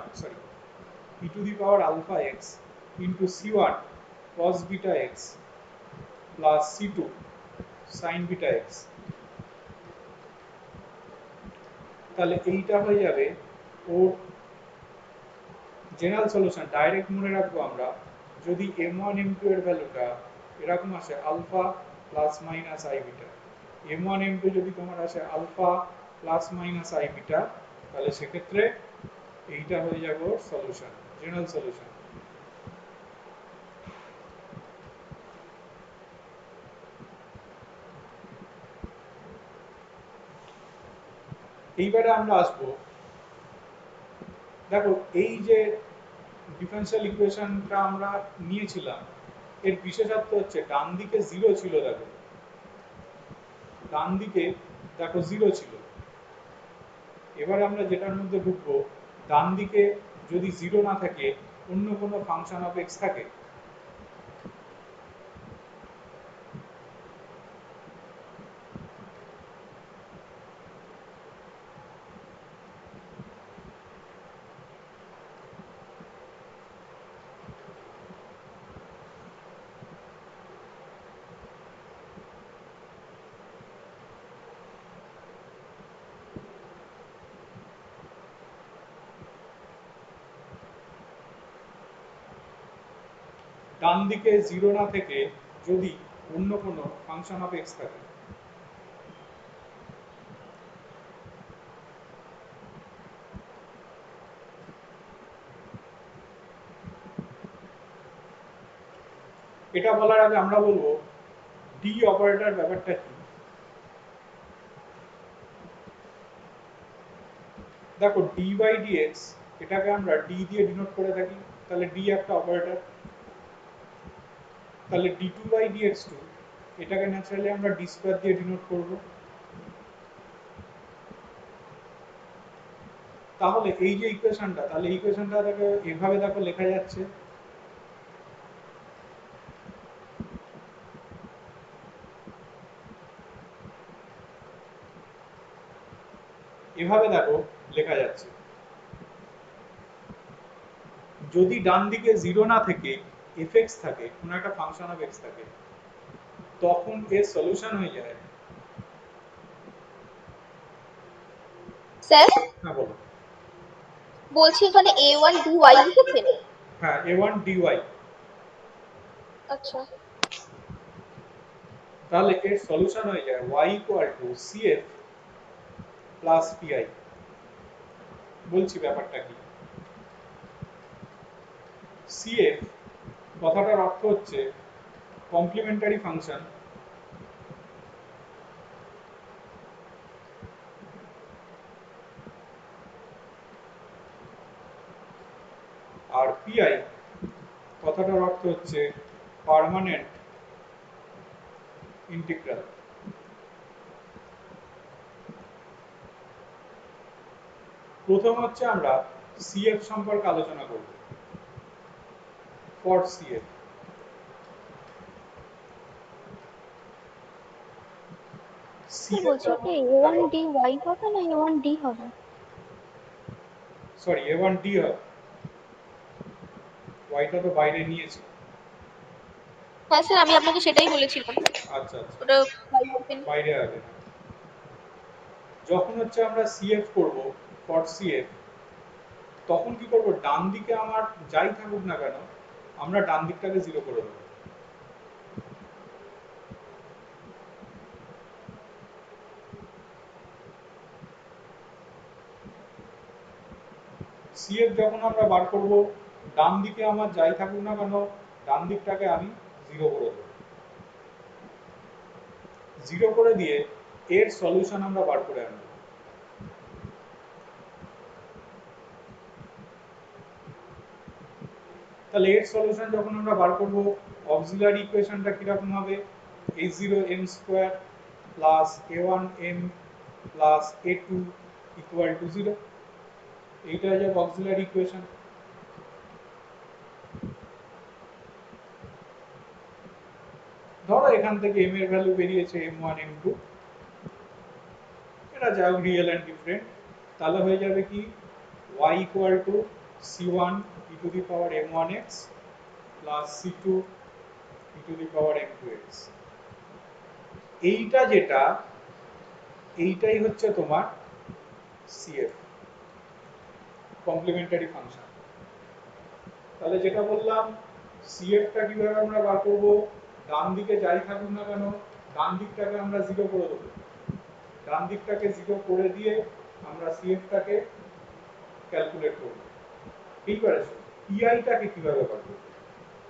e to the power alpha x into c1 cos beta x plus c2 sin beta x. তাহলে এইটা হয়ে যাবে ওর জেনারেল সলিউশন। ডাইরেক্ট মনে রাখবো আমরা, যদি m1 m2 এর ভ্যালুটা এরকম আসে alpha plus minus i beta, m1 m2 যদি তোমার আসে alpha plus minus i beta, তাহলে সেক্ষেত্রে এইটা হয়ে যাবে ওর সলিউশন, জেনারেল সলিউশন। এইবারে আমরা আসবো, দেখো এই যে ডিফারেনশিয়াল ইকুয়েশনটা আমরা নিয়েছিলাম এর বিশেষত্ব হচ্ছে ডান দিকে জিরো ছিল, দেখো ডান দিকে দেখো জিরো ছিল। এবার আমরা যেটার মধ্যে ঢুকবো, ডান দিকে যদি জিরো না থাকে অন্য কোনো ফাংশন অফ এক্স থাকে, ডান দিকে জিরো না থেকে যদি অন্য কোনো ফাংশন অফ এক্স থাকে, এটা বলার আগে আমরা বলবো ডি অপারেটর ব্যাপারটা কি। দেখো ডি বাই ডিএক্স এটাকে আমরা ডি দিয়ে ডিনোট করে থাকি, তাহলে ডি একটা অপারেটর। তাহলে D two by dx two এটাকে ন্যাচারালি আমরা ডি স্কোয়ার দিয়ে ডিনোট করব। তাহলে এই যে ইকুয়েশনটা, তাহলে ইকুয়েশনটা দেখো এভাবে দেখো লেখা যাচ্ছে, এভাবে দেখো লেখা যাচ্ছে। যদি ডান দিকে জিরো না থেকে এফ এক্স থাকে, কোনো একটা ফাংশন অফ এক্স থাকে, তখন এর সলিউশন হয়ে যায়। স্যার হ্যাঁ বলো। বলছি এখানে a1 dy লিখেছেন? হ্যাঁ, এ ওয়ান ডিওয়াই। আচ্ছা। তাহলে এর সলিউশন হয়ে যায় y equal two cf plus pi। বলছি ব্যাপারটা কি, cf কথাটার অর্থ হচ্ছে কমপ্লিমেন্টারি ফাংশন, আর pi কথাটার অর্থ হচ্ছে পার্মানেন্ট ইন্টিগ্রাল। প্রথম হচ্ছে আমরা সিএফ সম্পর্কে আলোচনা করব। ফর সিএফ স্যার সিএফ বলছি যখন ওটা A1D Y হবে না A1D হবে? সরি A1D হবে, ওয়াইটা তো বাইরে নিয়েছে। হ্যাঁ স্যার, আমি আপনাকে সেটাই বলেছিলাম, আচ্ছা আচ্ছা, ওটা y হবে। বাইরে হবে। যখন হচ্ছে আমরা সিএফ করব, ফর সিএফ, তখন কি করব, ডান দিকে আমার যাই থাকুক না কেন আমরা ডান দিকটাকে জিরো করে দেবো। সিএফ যখন আমরা বার করব, ডান দিকে আমার যাই থাকুক না কেন ডান দিকটাকে আমি জিরো করে দেবো। জিরো করে দিয়ে এর সলিউশন আমরা বার করে আনবো। তাহলে এর সলিউশন যখন আমরা বার করব, অক্সিলারি ইকুয়েশনটা কিরকম হবে, a0m square plus a1m plus a2 equal to 0। এইটা হচ্ছে অক্সিলারি ইকুয়েশন। ধরো এখান থেকে m এর ভ্যালু বেরিয়েছে m1 m2, এটা যা রিয়েল এন্ড ডিফারেন্ট, তাহলে হয়ে যাবে কি y equal to c1 e to the power m1x plus c2 e to the power m2x। এইটা যেটা, এইটাই হচ্ছে তোমার সিএফ, কমপ্লিমেন্টারি ফাংশন। তাহলে যেটা বললাম, সিএফটা কিভাবে আমরা বার করব, ডান দিকে যাই থাকুক না কেন ডান দিকটাকে আমরা জিরো করে দেবো। ডান দিকটাকে জিরো করে দিয়ে আমরা সিএফটাকে ক্যালকুলেট করব। এইবারে পিআইটাকে কিভাবে বার করব,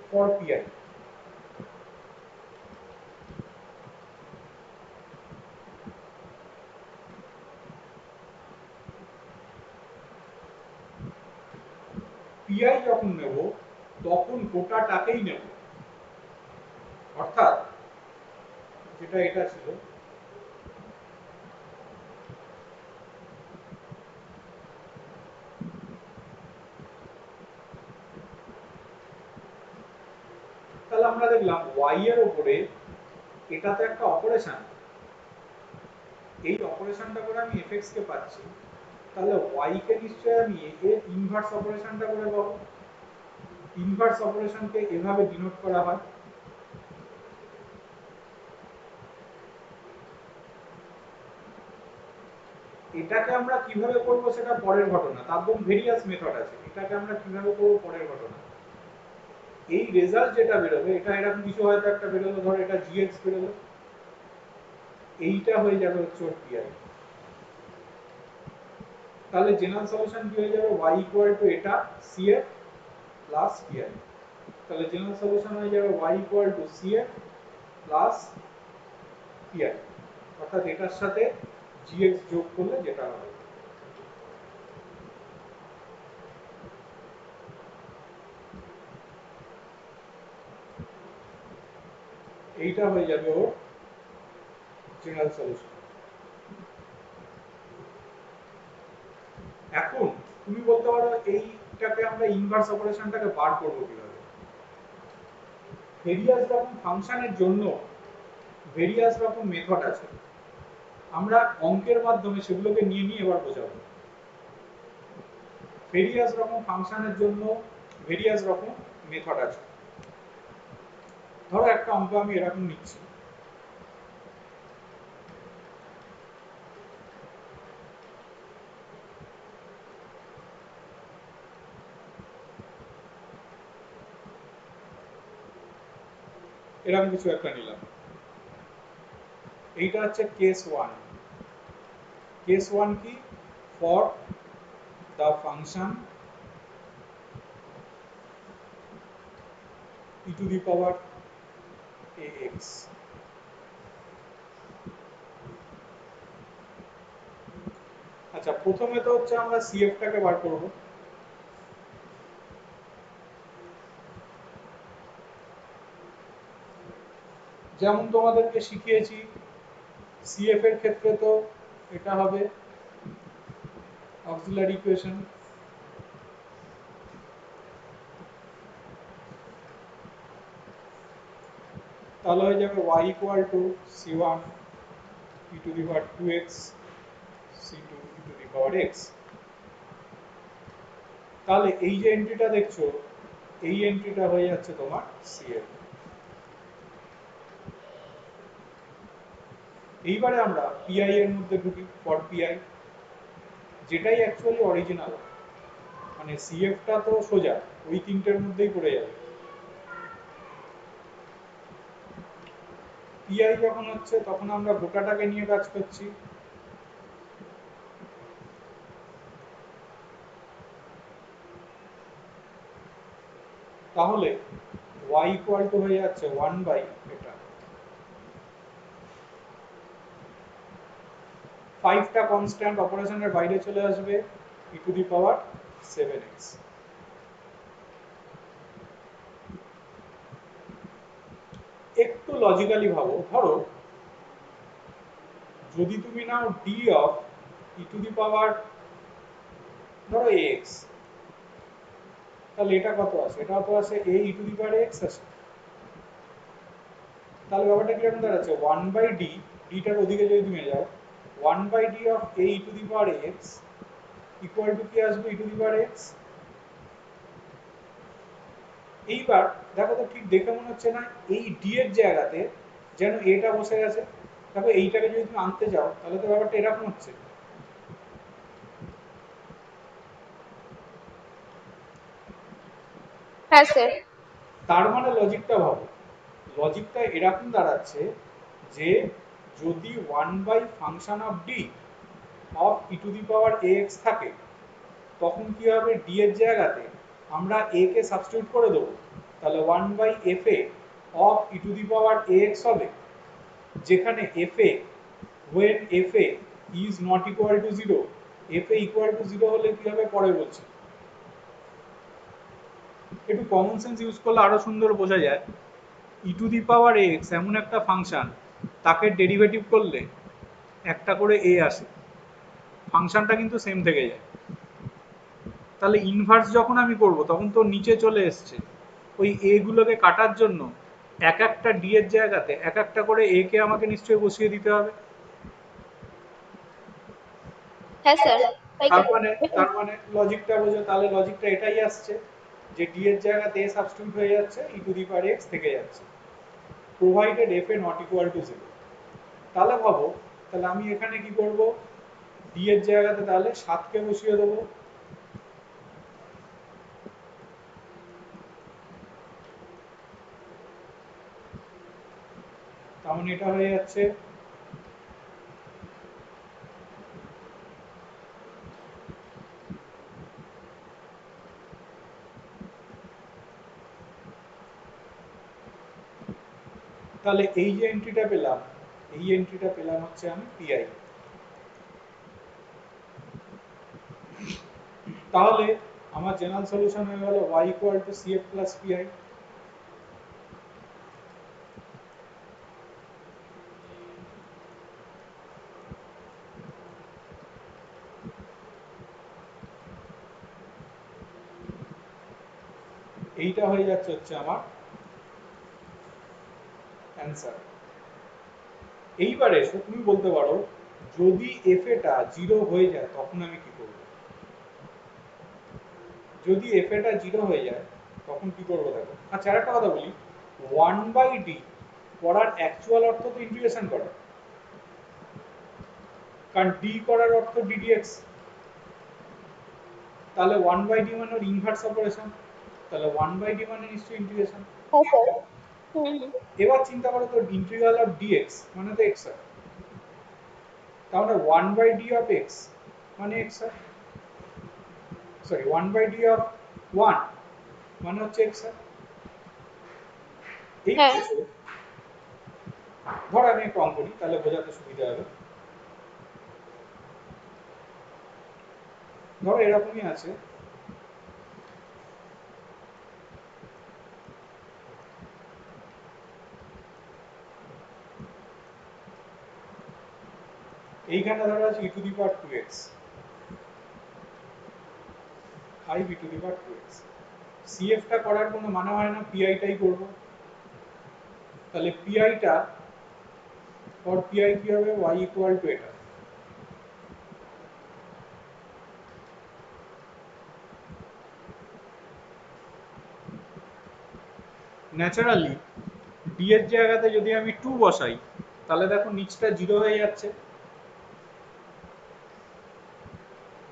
ফর পিআই পিআই যখন নেব তখন গোটাটাকেই নেব, অর্থাৎ যেটা এটা ছিল তাহলে আমরা দেখলাম y এর উপরে এটা তো একটা অপারেশন, এই অপারেশনটা করে আমি fx কে পাচ্ছি, তাহলে y কে নিশ্চয়ই আমি এর ইনভার্স অপারেশনটা করে পাবো। ইনভার্স অপারেশনকে এভাবে ডিনোট করা হয়। এটাকে আমরা কিভাবে করব সেটা পরের ঘটনা, তার জন্য ভেরিয়াস মেথড আছে, এটাকে আমরা কিভাবে করব পরের ঘটনা। এই রেজাল্ট যেটা বেরোবে, এটা এরকম কিছু হয়তো একটা বেরোলো, ধর এটা gx বেরোলো, এইটা হয়ে যাবে হচ্ছে ওর পিআই। তাহলে জেনারেল সলিউশন কি হয়ে যাবে, y ইকুয়াল টু এটা cf প্লাস পিআই। তাহলে জেনারেল সলিউশন হয়ে যাবে y equal two cf plus PI, অর্থাৎ এটার সাথে gx যোগ করলে যেটা হবে। এইটা হয়ে যাবে ওর জেনারেল সলিউশন। এখন তুমি বলতে পারো এইটাকে আমরা ইনভার্স অপারেশনটাকে বার করব কিভাবে। ভেরিয়াস রকম ফাংশনের জন্য ভেরিয়াস রকম মেথড আছে, আমরা অঙ্কের মাধ্যমে সেগুলোকে নিয়ে নিয়ে এবার বোঝাবো। ভেরিয়াস রকম ফাংশনের জন্য ভেরিয়াস রকম মেথড আছে। ধরো একটা অঙ্ক আমি এরকম নিচ্ছি, এরকম কিছু একটা নিলাম, এইটা হচ্ছে কেস 1। কেস 1 কি, for the function e to the power ax। আচ্ছা, প্রথমে তো হচ্ছে আমরা সিএফটাকে বার করব। যেমন তোমাদেরকে শিখিয়েছি সিএফ এর ক্ষেত্রে তো এটা হবে অক্সিলারি ইকুয়েশন, তাহলে হয়ে যাবে y equal to c1 e to the power 2x c2 e to the power x। তাহলে এই যে এন্ট্রিটা দেখছো এই এন্ট্রিটা হয়ে যাচ্ছে তোমার সিএফ। এইবারে আমরা পিআই এর মধ্যে ঢুকি, ফর পিআই যেটাই অ্যাকচুয়ালি অরিজিনাল, মানে সিএফটা তো সোজা ওই তিনটের মধ্যেই পড়ে যাবে। পিআই যখন হচ্ছে তখন আমরা গোটাটাকে নিয়ে কাজ করছি, তাহলে y ইকুয়াল টু হয়ে যাচ্ছে 1 বাই এটা 5টা কনস্ট্যান্ট অপারেশনের বাইরে চলে আসবে e to the power 7x। একটু লজিক্যালি ভাবো, ধরো যদি তুমি নাও d of e to the power ধরো ax, তাহলে এটা কত আছে? এটা তো আছে a e to the power x আছে। তাহলে ব্যাপারটা কিরকম দাঁড়াচ্ছে 1 বাই d, dটার ওদিকে যদি তুমি যাও 1 by d of a e to the power x equal to কি আসবে e to the power x। এইবার দেখো তো ঠিক দেখে মনে হচ্ছে না এই d এর জায়গাতে যেন এটা বসে গেছে? দেখো এইটাকে যদি তুমি আনতে যাও তাহলে তো ব্যাপারটা এরকম হচ্ছে। হ্যাঁ স্যার। তার মানে লজিকটা ভাবো, লজিকটা এরকম দাঁড়াচ্ছে যে যদি 1 by function of d of e to the power ax থাকে তখন কি হবে d এর জায়গাতে আমরা a কে সাবস্টিটিউট করে দেবো, তাহলে 1 by fa of e to the power ax হবে, যেখানে fa when fa is not equal to 0, fa equal to 0 হলে কি হবে পরে বলছি। একটু কমন সেন্স ইউজ করলে আরো সুন্দর বোঝা যায়। ই টু দি পাওয়ার এক্স এমন একটা ফাংশন, তাকে ডেরিভেটিভ করলে একটা করে এ আসে, ফাংশনটা কিন্তু সেম থেকে যায়। তাহলে ইনভার্স যখন আমি করব তখন তো নিচে চলে এসছে, ওই এ গুলোকে কাটার জন্য এক একটা ডি এর জায়গাতে এক একটা করে এ কে আমাকে নিশ্চয়ই বসিয়ে দিতে হবে। হ্যাঁ স্যার, তাই তো। তার মানে লজিকটা বোঝো, তাহলে লজিকটা এটাই আসছে যে ডি এর জায়গাতে এ সাবস্টিটিউট হয়ে যাচ্ছে, e to the power x থেকে যাচ্ছে, provided F A not equal to 0। তাহলে ভাবো, তাহলে আমি এখানে কি করব, ডি এর জায়গাতে তাহলে 7 কে বসিয়ে দেবো, তার মানে এটা হয়ে যাচ্ছে তাহলে এই যে এন্ট্রিটা পেলাম, এই এন্ট্রিটা পেলাম হচ্ছে আমি পিআই। তাহলে আমার জেনারেল সলিউশন হয়ে গেল y equal two CF plus PI. এইটা হয়ে যাচ্ছে হচ্ছে আমার অ্যান্সার। এইবারে তুমি বলতে পারো যদি এফ এটা 0 হয়ে যায় তখন আমি কি করব? যদি এফ এটা 0 হয়ে যায় তখন কি করবো দেখো। আচ্ছা আরেকটা কথা বলি, 1 বাই ডি করার অ্যাকচুয়াল অর্থ তো ইন্টিগ্রেশন করা, কারণ ডি করার অর্থ ডিডিএক্স, তাহলে 1 বাই ডি মানে ইনভার্স অপারেশন, তাহলে 1 বাই ডি মানে নিশ্চয়ই ইন্টিগ্রেশন। হ্যাঁ স্যার। হুম। এবার চিন্তা করো তো ইন্টিগ্রাল অফ ডিএক্স মানে তো এক্স আর, তাহলে 1 বাই ডি অফ এক্স মানে এক্স আর, সরি 1 বাই ডি অফ 1 মানে হচ্ছে এক্স আর। এই হ্যাঁ। ধর আমি একটু অঙ্ক করি তাহলে বোঝাতে সুবিধা হবে। ধরো এরকমই আছে, এইখানে ধরা আছে e to the power 2x, 5 e to the power 2x। CF টা করার কোনো মানে হয় না, PI টাই করব। তাহলে PI টা ফর PI কি হবে, y ইকুয়াল টু এটা। ন্যাচারালি d এর জায়গাতে যদি আমি 2 বসাই তাহলে দেখো নিচটা 0 হয়ে যাচ্ছে,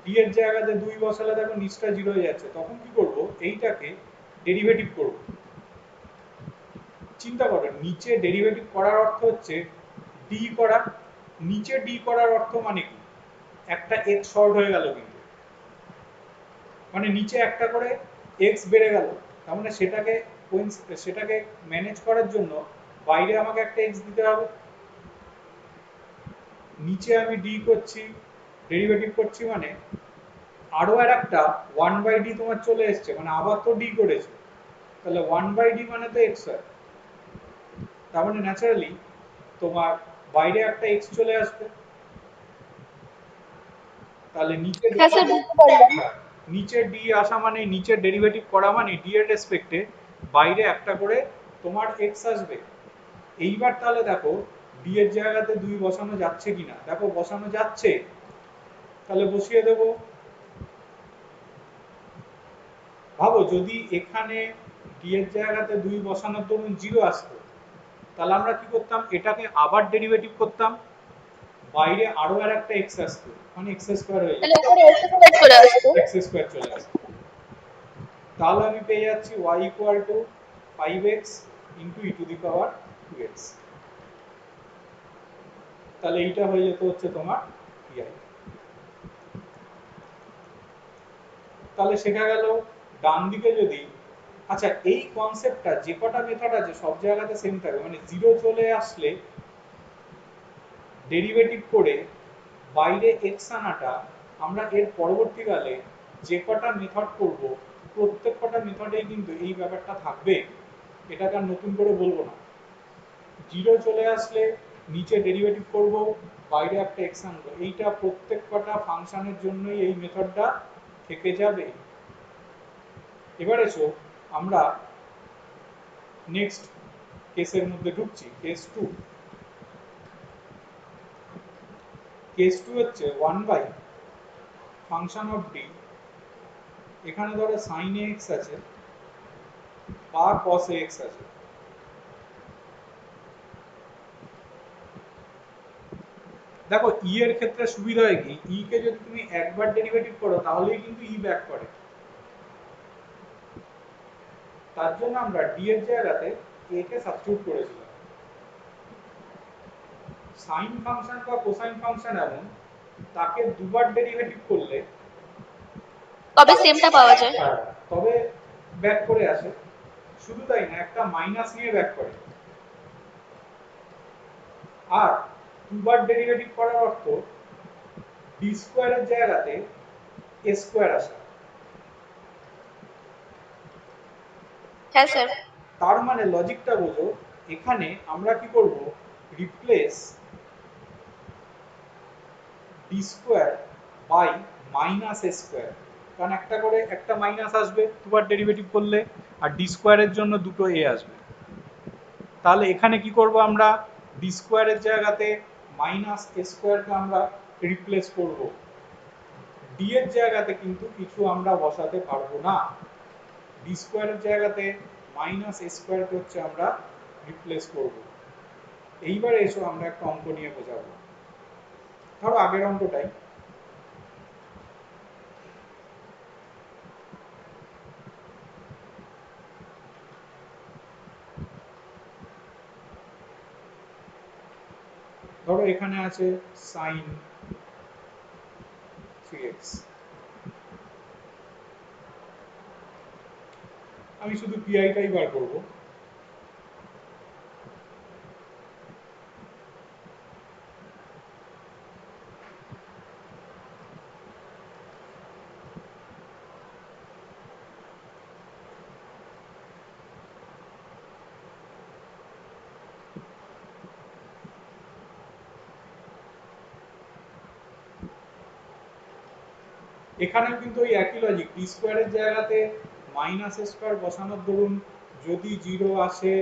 d এর জায়গাতে 2 বসালে দেখো নিচটা 0 হয়ে যাচ্ছে। তখন কি করব, এইটাকে ডেরিভেটিভ করব। চিন্তা করো, নিচে ডেরিভেটিভ করার অর্থ হচ্ছে d করা। নিচে d করার অর্থ মানে কি, একটা x শর্ট হয়ে গেল, কিন্তু মানে নিচে একটা করে x বেড়ে গেল। তার মানে সেটাকে ম্যানেজ করার জন্য বাইরে আমাকে একটা x দিতে হবে। নিচে আমি d করছি, ডেরিভেটিভ করছি, মানে আরো আর একটা 1/d তোমার চলে এসছে, মানে আবার তো d করেছে, তাহলে 1/d মানে তো x হয়। তার মানে ন্যাচারালি তোমার বাইরে একটা x চলে আসবে। তাহলে নিচে হ্যাঁ স্যার, বুঝতে পারলাম। নিচে d আসা মানে নিচের ডেরিভেটিভ করা মানে d এর রেসপেক্টে বাইরে একটা করে তোমার x আসবে। এইবার তাহলে দেখো d এর জায়গাতে 2 বসানো যাচ্ছে কিনা, দেখো বসানো যাচ্ছে, তাহলে বসিয়ে দেব। ভাবো যদি এখানে d এর জায়গাতে 2 বসানোর দরুন 0 আসতো, তাহলে আমরা কি করতাম, এটাকে আবার ডেরিভেটিভ করতাম, বাইরে আরো আর একটা x আসতো, মানে x স্কয়ার হয়ে তাহলে যেত, উপরে x স্কয়ার চলে আসতো। x স্কয়ার চলে আসতো। তাহলে আমি পেয়ে যাচ্ছি y equal two 5x into e to the power 2x। তাহলে এইটা হয়ে যেত হচ্ছে তোমার পিআই। তাহলে শেখা গেল ডান দিকে যদি, আচ্ছা এই কনসেপ্টটা যে কটা মেথড আছে সব জায়গাতে সেম থাকবে, মানে জিরো চলে আসলে ডেরিভেটিভ করে বাইরে এক্স আনাটা, আমরা এর পরবর্তীকালে যে কটা মেথড করব প্রত্যেক কটা মেথডেই কিন্তু এই ব্যাপারটা থাকবে, এটাকে আর নতুন করে বলবো না। জিরো চলে আসলে নিচে ডেরিভেটিভ করব, বাইরে একটা এক্স আনবো, এইটা প্রত্যেক কটা ফাংশনের জন্যই এই মেথডটা থেকে যাবে। এবার এসো আমরা নেক্সট কেসের মধ্যে ঢুকছি, কেস 2। কেস 2 হচ্ছে 1 বাই ফাংশন অফ ডি, এখানে ধরো সাইন এক্স আছে বা কস এক্স আছে। দেখো ই এর ক্ষেত্রে সুবিধা হয় কি, ই কে যদি তুমি একবার ডেরিভেটিভ করো তাহলেই কিন্তু ই ব্যাক করে। তার জন্য আমরা ডি এর জায়গাতে এ কে সাবস্টিটিউট করেছিলাম। সাইন ফাংশন বা কোসাইন ফাংশন এমন, তাকে দুবার ডেরিভেটিভ করলে তবে সেমটা পাওয়া যায়। তবে ব্যাক করে আসে। শুধু তাই না, একটা মাইনাস নিয়ে ব্যাক করে। আর দুবার ডেরিভেটিভ করার অর্থ ডি স্কয়ারের জায়গাতে এ স্কয়ার আসে। হ্যাঁ স্যার। তার মানে লজিকটা বোঝো, এখানে আমরা কি করব, replace D square by minus A square, কারণ একটা করে একটা মাইনাস আসবে দুবার ডেরিভেটিভ করলে, আর ডি স্কয়ারের জন্য দুটো এ আসবে। তাহলে এখানে কি করব, আমরা ডি স্কয়ারের জায়গাতে মাইনাস এ স্কয়ারকে আমরা রিপ্লেস করব। ডি এর জায়গাতে কিন্তু কিছু আমরা বসাতে পারবো না, ডি স্কয়ারের জায়গাতে মাইনাস এ স্কয়ারকে হচ্ছে আমরা রিপ্লেস করব। এইবার এসো আমরা একটা অঙ্ক নিয়ে বোঝাবো, ধরো আগের অঙ্কটাই। ধরো এখানে আছে সাইন 3x, আমি শুধু পিআইটাই বার করব। এখানেও কিন্তু ওই একই লজিক, টি স্কোয়ারের জায়গাতে মাইনাস স্কোয়ার বসানোর দরুন যদি 0 আসে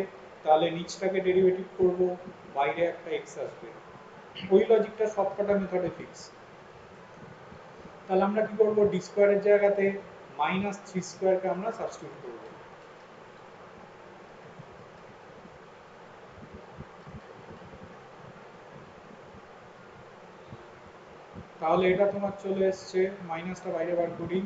তাহলে নিচটাকে ডেরিভেটিভ করব, বাইরে একটা এক্স আসবে। ওই লজিকটা সবকটা মেথডে ফিক্স। তাহলে আমরা কি করব, ডি স্কোয়ারের জায়গাতে মাইনাস 3 স্কোয়ারকে আমরা সাবস্টিটিউট করব। তাহলে এটা তোমার চলে এসছে, মাইনাসটা বাইরে বার করি,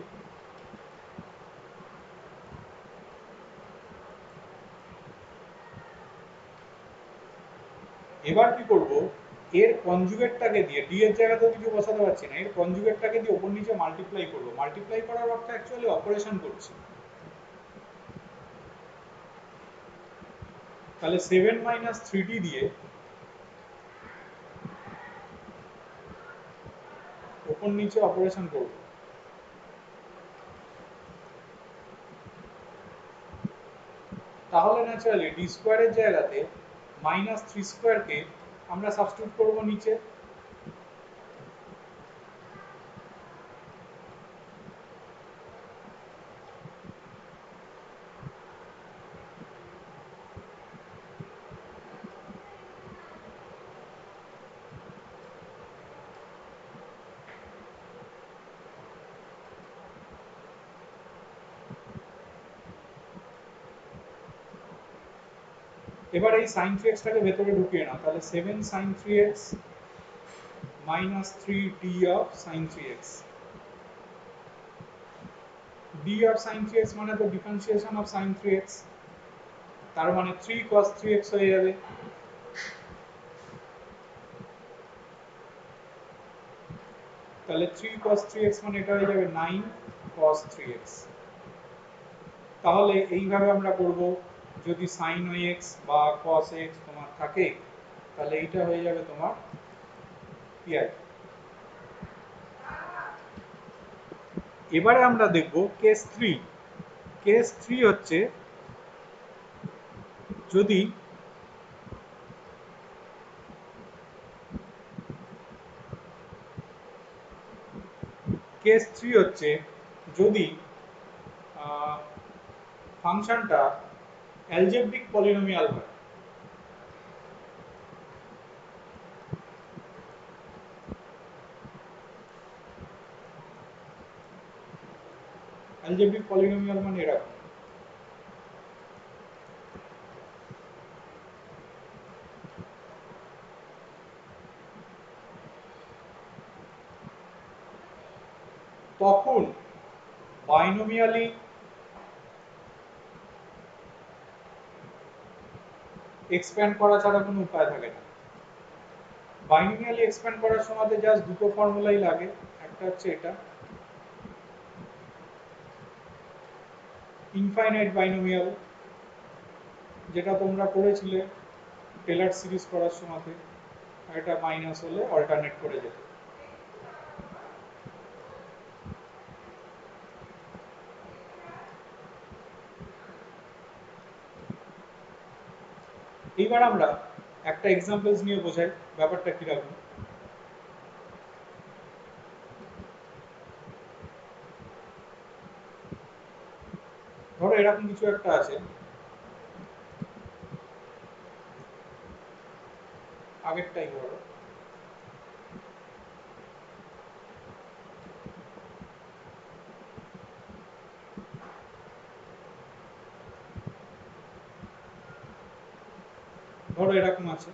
এবার কি করব, এর কনজুগেটটাকে দিয়ে, ডি এর জায়গাতেও কিছু বসাতে পারছি না, এর কনজুগেটটাকে দিয়ে ওপর নিচে মাল্টিপ্লাই করব। মাল্টিপ্লাই করার অর্থ অ্যাকচুয়ালি অপারেশন করছি। তাহলে 7 মাইনাস 3d দিয়ে ওপর নিচে অপারেশন করব। তাহলে ন্যাচারালি ডি স্কোয়ারের জায়গাতে মাইনাস 3 স্কোয়ারকে আমরা সাবস্টিটিউট করব নিচে। এবার এই সাইন 3x-টাকে ভেতরে ঢুকিয়ে নাও, তাহলে 7 sin 3x minus 3d of sin 3x। d of sin 3x মানে তো ডিফারেন্সিয়েশন অফ sin 3x, তার মানে 3 cos 3x হয়ে যাবে। তাহলে 3 cos 3x মানে এটা হয়ে যাবে 9 cos 3x। তাহলে এইভাবে আমরা করব, যদি sin x বা cos x তোমার থাকে তাহলে এইটা হয়ে যাবে তোমার pi। এবারে আমরা দেখব কেস 3। কেস 3 হচ্ছে যদি কেস 3 হচ্ছে যদি ফাংশনটা অ্যালজেব্রিক পলিনোমিয়াল হয়। অ্যালজেব্রিক পলিনোমিয়াল মানে এরকম, তখন বাইনোমিয়ালি এক্সপ্যান্ড করা ছাড়া কোনো উপায় থাকে না। বাইনোমিয়ালি এক্সপ্যান্ড করার সময় জাস্ট দুটো ফর্মুলাই লাগে, একটা হচ্ছে এটা ইনফাইনাইট বাইনোমিয়াল, যেটা তোমরা পড়েছিলে টেলর সিরিজ করার সময়, আর এটা মাইনাস হলে অল্টারনেট করে যেত। এইবার আমরা একটা এক্সাম্পলস নিয়ে বোঝাই ব্যাপারটা কিরকম। ধরো এরকম কিছু একটা আছে, আগেরটাই ধরো, ধরো এরকম আছে,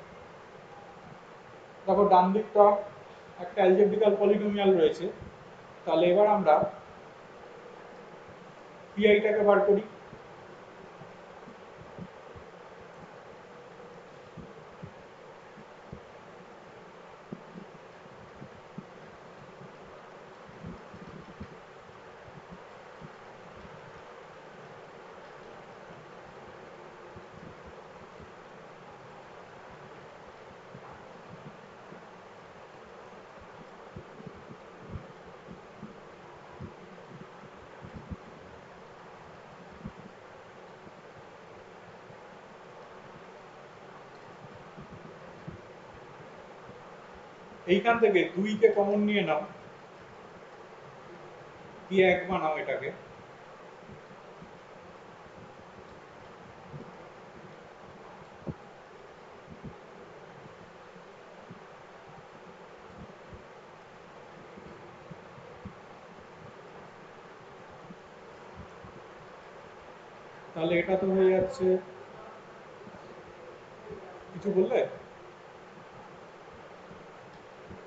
দেখো ডান দিকটা একটা অ্যালজেব্রিক্যাল পলিনোমিয়াল রয়েছে। তাহলে এবার আমরা পিআইটাকে বার করি। এইখান থেকে 2 কে কমন নিয়ে নাও, কি এক বানাও এটাকে, তাহলে এটা তো হয়ে যাচ্ছে, কিছু বললে,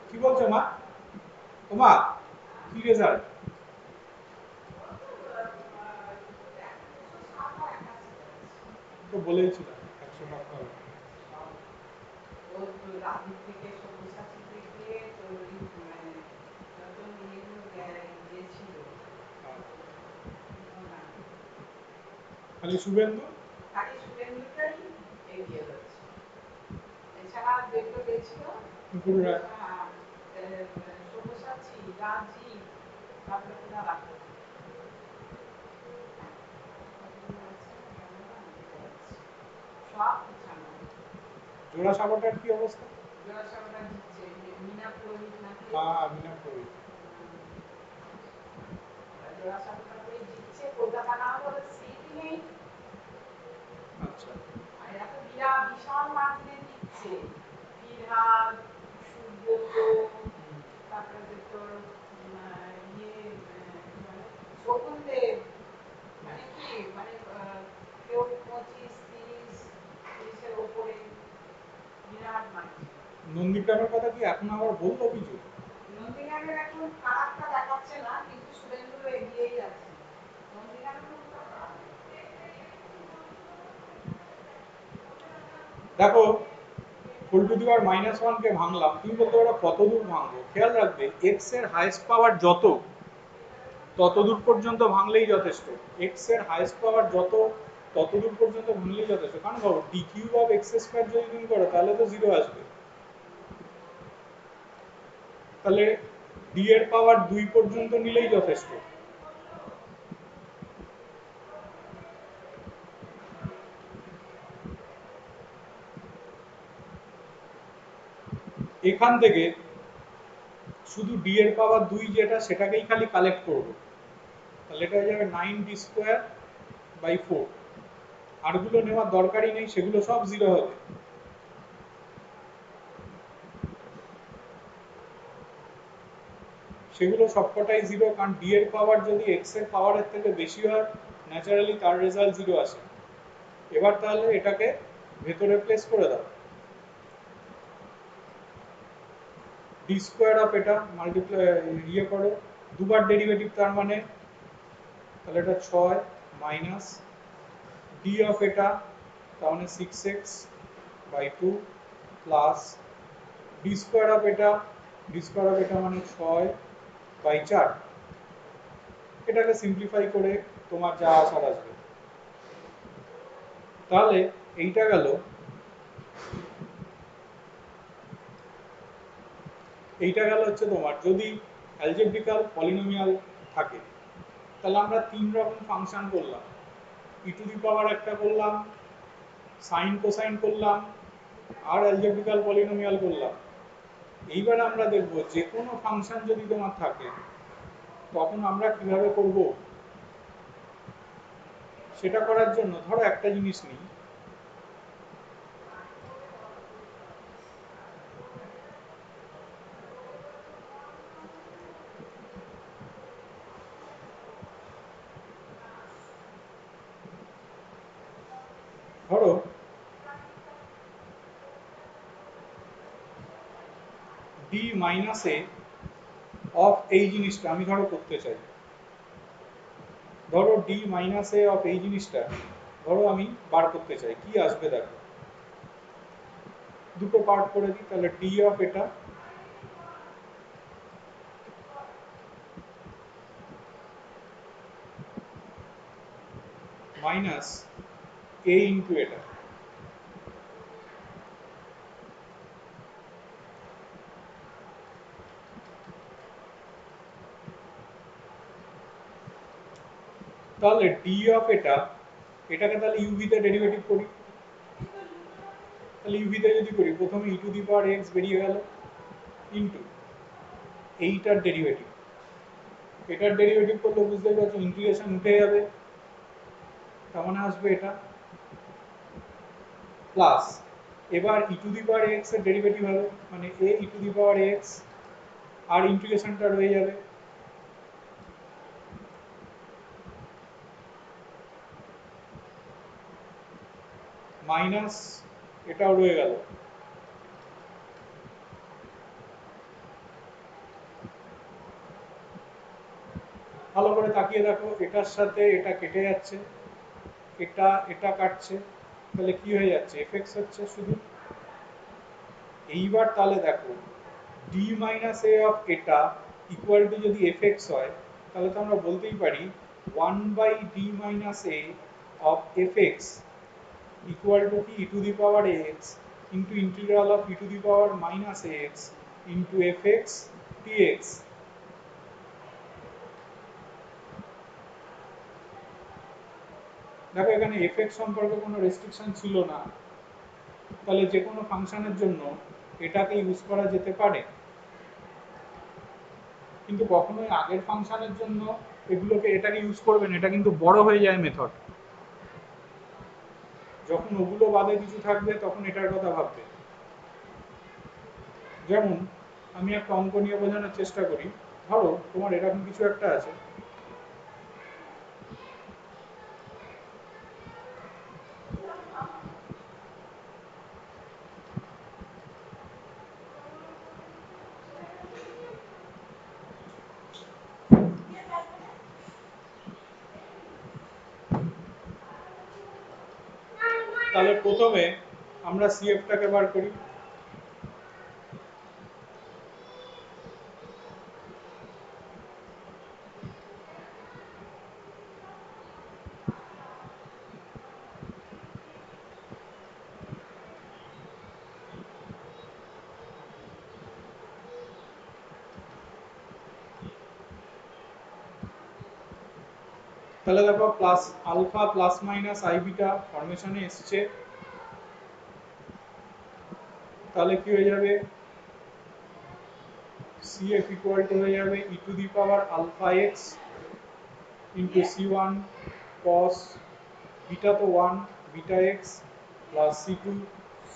কি বলছো মা, তোমা কি রেজাল্ট, তো বলেইছিলাম 100 মার্ক হবে। ওর তো রাজনীতি থেকে সব্যসাচী থেকে তোর মানে যত ইয়েগুলো ইয়ে ছিল না, খালি শুভেন্দু, খালি শুভেন্দুটাই এগিয়ে রয়েছে, এছাড়া যেগুলো গেছিল পুরো সব্যসাচী, রাজীব, তারপরে তোরা রাখো সব পিছানো। জোড়াসাঁকোটার কি অবস্থা, জোড়াসাঁকোটা জিতছে, মীনা পুরোহিত নাকি, হ্যাঁ বিনা করি, জোড়াসাঁকোটা পুরোহিত জিতছে, কলকাতা না হলে ওদের সিটই নেই। আচ্ছা আর এরা তো বিরাট বিশাল মার্জিনে জিতছে, ফিরহাদ, সুব্রত, তারপরে তোর ইয়ে কি বলে শকুনদেব, মানে কি মানে কেউ 25-30-30-এর ওপরে বিরাট মার্জিন। নন্দীগ্রামের কথা কি এখন আবার বললো কিছু, নন্দীগ্রামের এখন খারাপটা দেখাচ্ছে না, কিন্তু শুভেন্দু এগিয়েই আছে। নন্দীগ্রামের লোকটা খারাপ। দেখো ফুলটু দিবার -1 কে ভাঙলাম, তুমি বলতে পারো কত দূর ভাঙবো, খেয়াল রাখবে এক্স এর হাইয়েস্ট পাওয়ার যত, তত দূর পর্যন্ত ভাঙলেই যথেষ্ট, এক্স এর হাইয়েস্ট পাওয়ার যত, তত দূর পর্যন্ত ভাঙলেই যথেষ্ট, কারণ ভাবো D cube of x square যদি তুমি করো তাহলে তো 0 আসবে, তাহলে ডি এর পাওয়ার 2 পর্যন্ত নিলেই যথেষ্ট। এখান থেকে শুধু ডি এর পাওয়ার 2 যেটা সেটাকেই খালি কালেক্ট করব, তাহলে এটা হয়ে যাবে 9d²/4, আরগুলো নেওয়ার দরকারই নেই, সেগুলো সব 0 হবে, সেগুলো সবকটাই 0, কারণ ডি এর পাওয়ার যদি এক্স এর পাওয়ারের থেকে বেশি হয় ন্যাচারালি তার রেজাল্ট 0 আসে। এবার তাহলে এটাকে ভেতরে প্লেস করে দাও, d² অফ এটা মাল্টিপ্লাই ইয়ে করো, দুবার ডেরিভেটিভ, তার মানে তাহলে এটা 6 মাইনাস ডি অফ এটা, তার মানে 6x/2 প্লাস d² অফ এটা, d² অফ এটা মানে 6/4, এটাকে সিম্পলিফাই করে তোমার যা আসার আসবে। তাহলে এইটা গেল, এইটা গেল হচ্ছে তোমার যদি অ্যালজেব্রিক্যাল পলিনোমিয়াল থাকে, তাহলে আমরা 3 রকম ফাংশন করলাম, ই টু দি পাওয়ার একটা করলাম, সাইন কোসাইন করলাম, আর অ্যালজেব্রিক্যাল পলিনোমিয়াল করলাম। এইবার আমরা দেখব যে কোনো ফাংশন যদি তোমার থাকে তখন আমরা কিভাবে করব, সেটা করার জন্য ধরো একটা জিনিস নিই, ধরো ডি মাইনাস এ অফ এই জিনিসটা আমি ধরো করতে চাই, ধরো ডি মাইনাস এ অফ এই জিনিসটা ধরো আমি বার করতে চাই, কি আসবে দেখো, দুটো পার্ট করে দিই, তাহলে ডি অফ এটা মাইনাস এ ইন্টু এটা, তাহলে ডি অফ এটা, এটাকে তাহলে ইউভি তে ডেরিভেটিভ করি, তাহলে ইউভি তে যদি করি প্রথমে ই টু দি পাওয়ার এক্স বেরিয়ে গেল ইন্টু এইটার ডেরিভেটিভ, এটার ডেরিভেটিভ করলে বুঝতেই পারছো ইন্টিগ্রেশন উঠে যাবে, তার মানে আসবে এটা প্লাস, এবার ই টু দি পাওয়ার এক্স এর ডেরিভেটিভ হবে মানে এ ই টু দি পাওয়ার এক্স, আর ইন্টিগ্রেশনটা রয়ে যাবে মাইনাস, এটাও রয়ে গেল। ভালো করে তাকিয়ে দেখো, এটার সাথে এটা কেটে যাচ্ছে, এটা এটা কাটছে, তাহলে কি হয়ে যাচ্ছে এফএক্স হচ্ছে শুধু। এইবার তাহলে দেখো ডি মাইনাস এ অফ এটা ইকুয়াল টু যদি এফএক্স হয়, তাহলে তো আমরা বলতেই পারি 1/d minus a of f x equal to কি e to the power x into integral of e to the power minus x into f x d x. দেখো এখানে এফএক্স সম্পর্কে কোনো রেস্ট্রিকশন ছিল না, তাহলে যে কোনো ফাংশনের জন্য এটাকে ইউজ করা যেতে পারে, কিন্তু কখনোই আগের ফাংশনের জন্য এগুলোকে এটাকে ইউজ করবেন, এটা কিন্তু বড় হয়ে যায় মেথড, যখন ওগুলো বাদে কিছু থাকবে তখন এটার কথা ভাববে। যেমন আমি একটা অঙ্ক নিয়ে বোঝানোর চেষ্টা করি, ধরো তোমার এরকম কিছু একটা আছে, তাহলে প্রথমে আমরা সিএফটাকে বার করি, তাহলে দেখো plus alpha plus minus i beta ফরমেশনে এসছে, তাহলে কি হয়ে যাবে CF ইকুয়াল টু হয়ে যাবে e to the power alpha x into C1 cos beta তো 1 beta x plus C2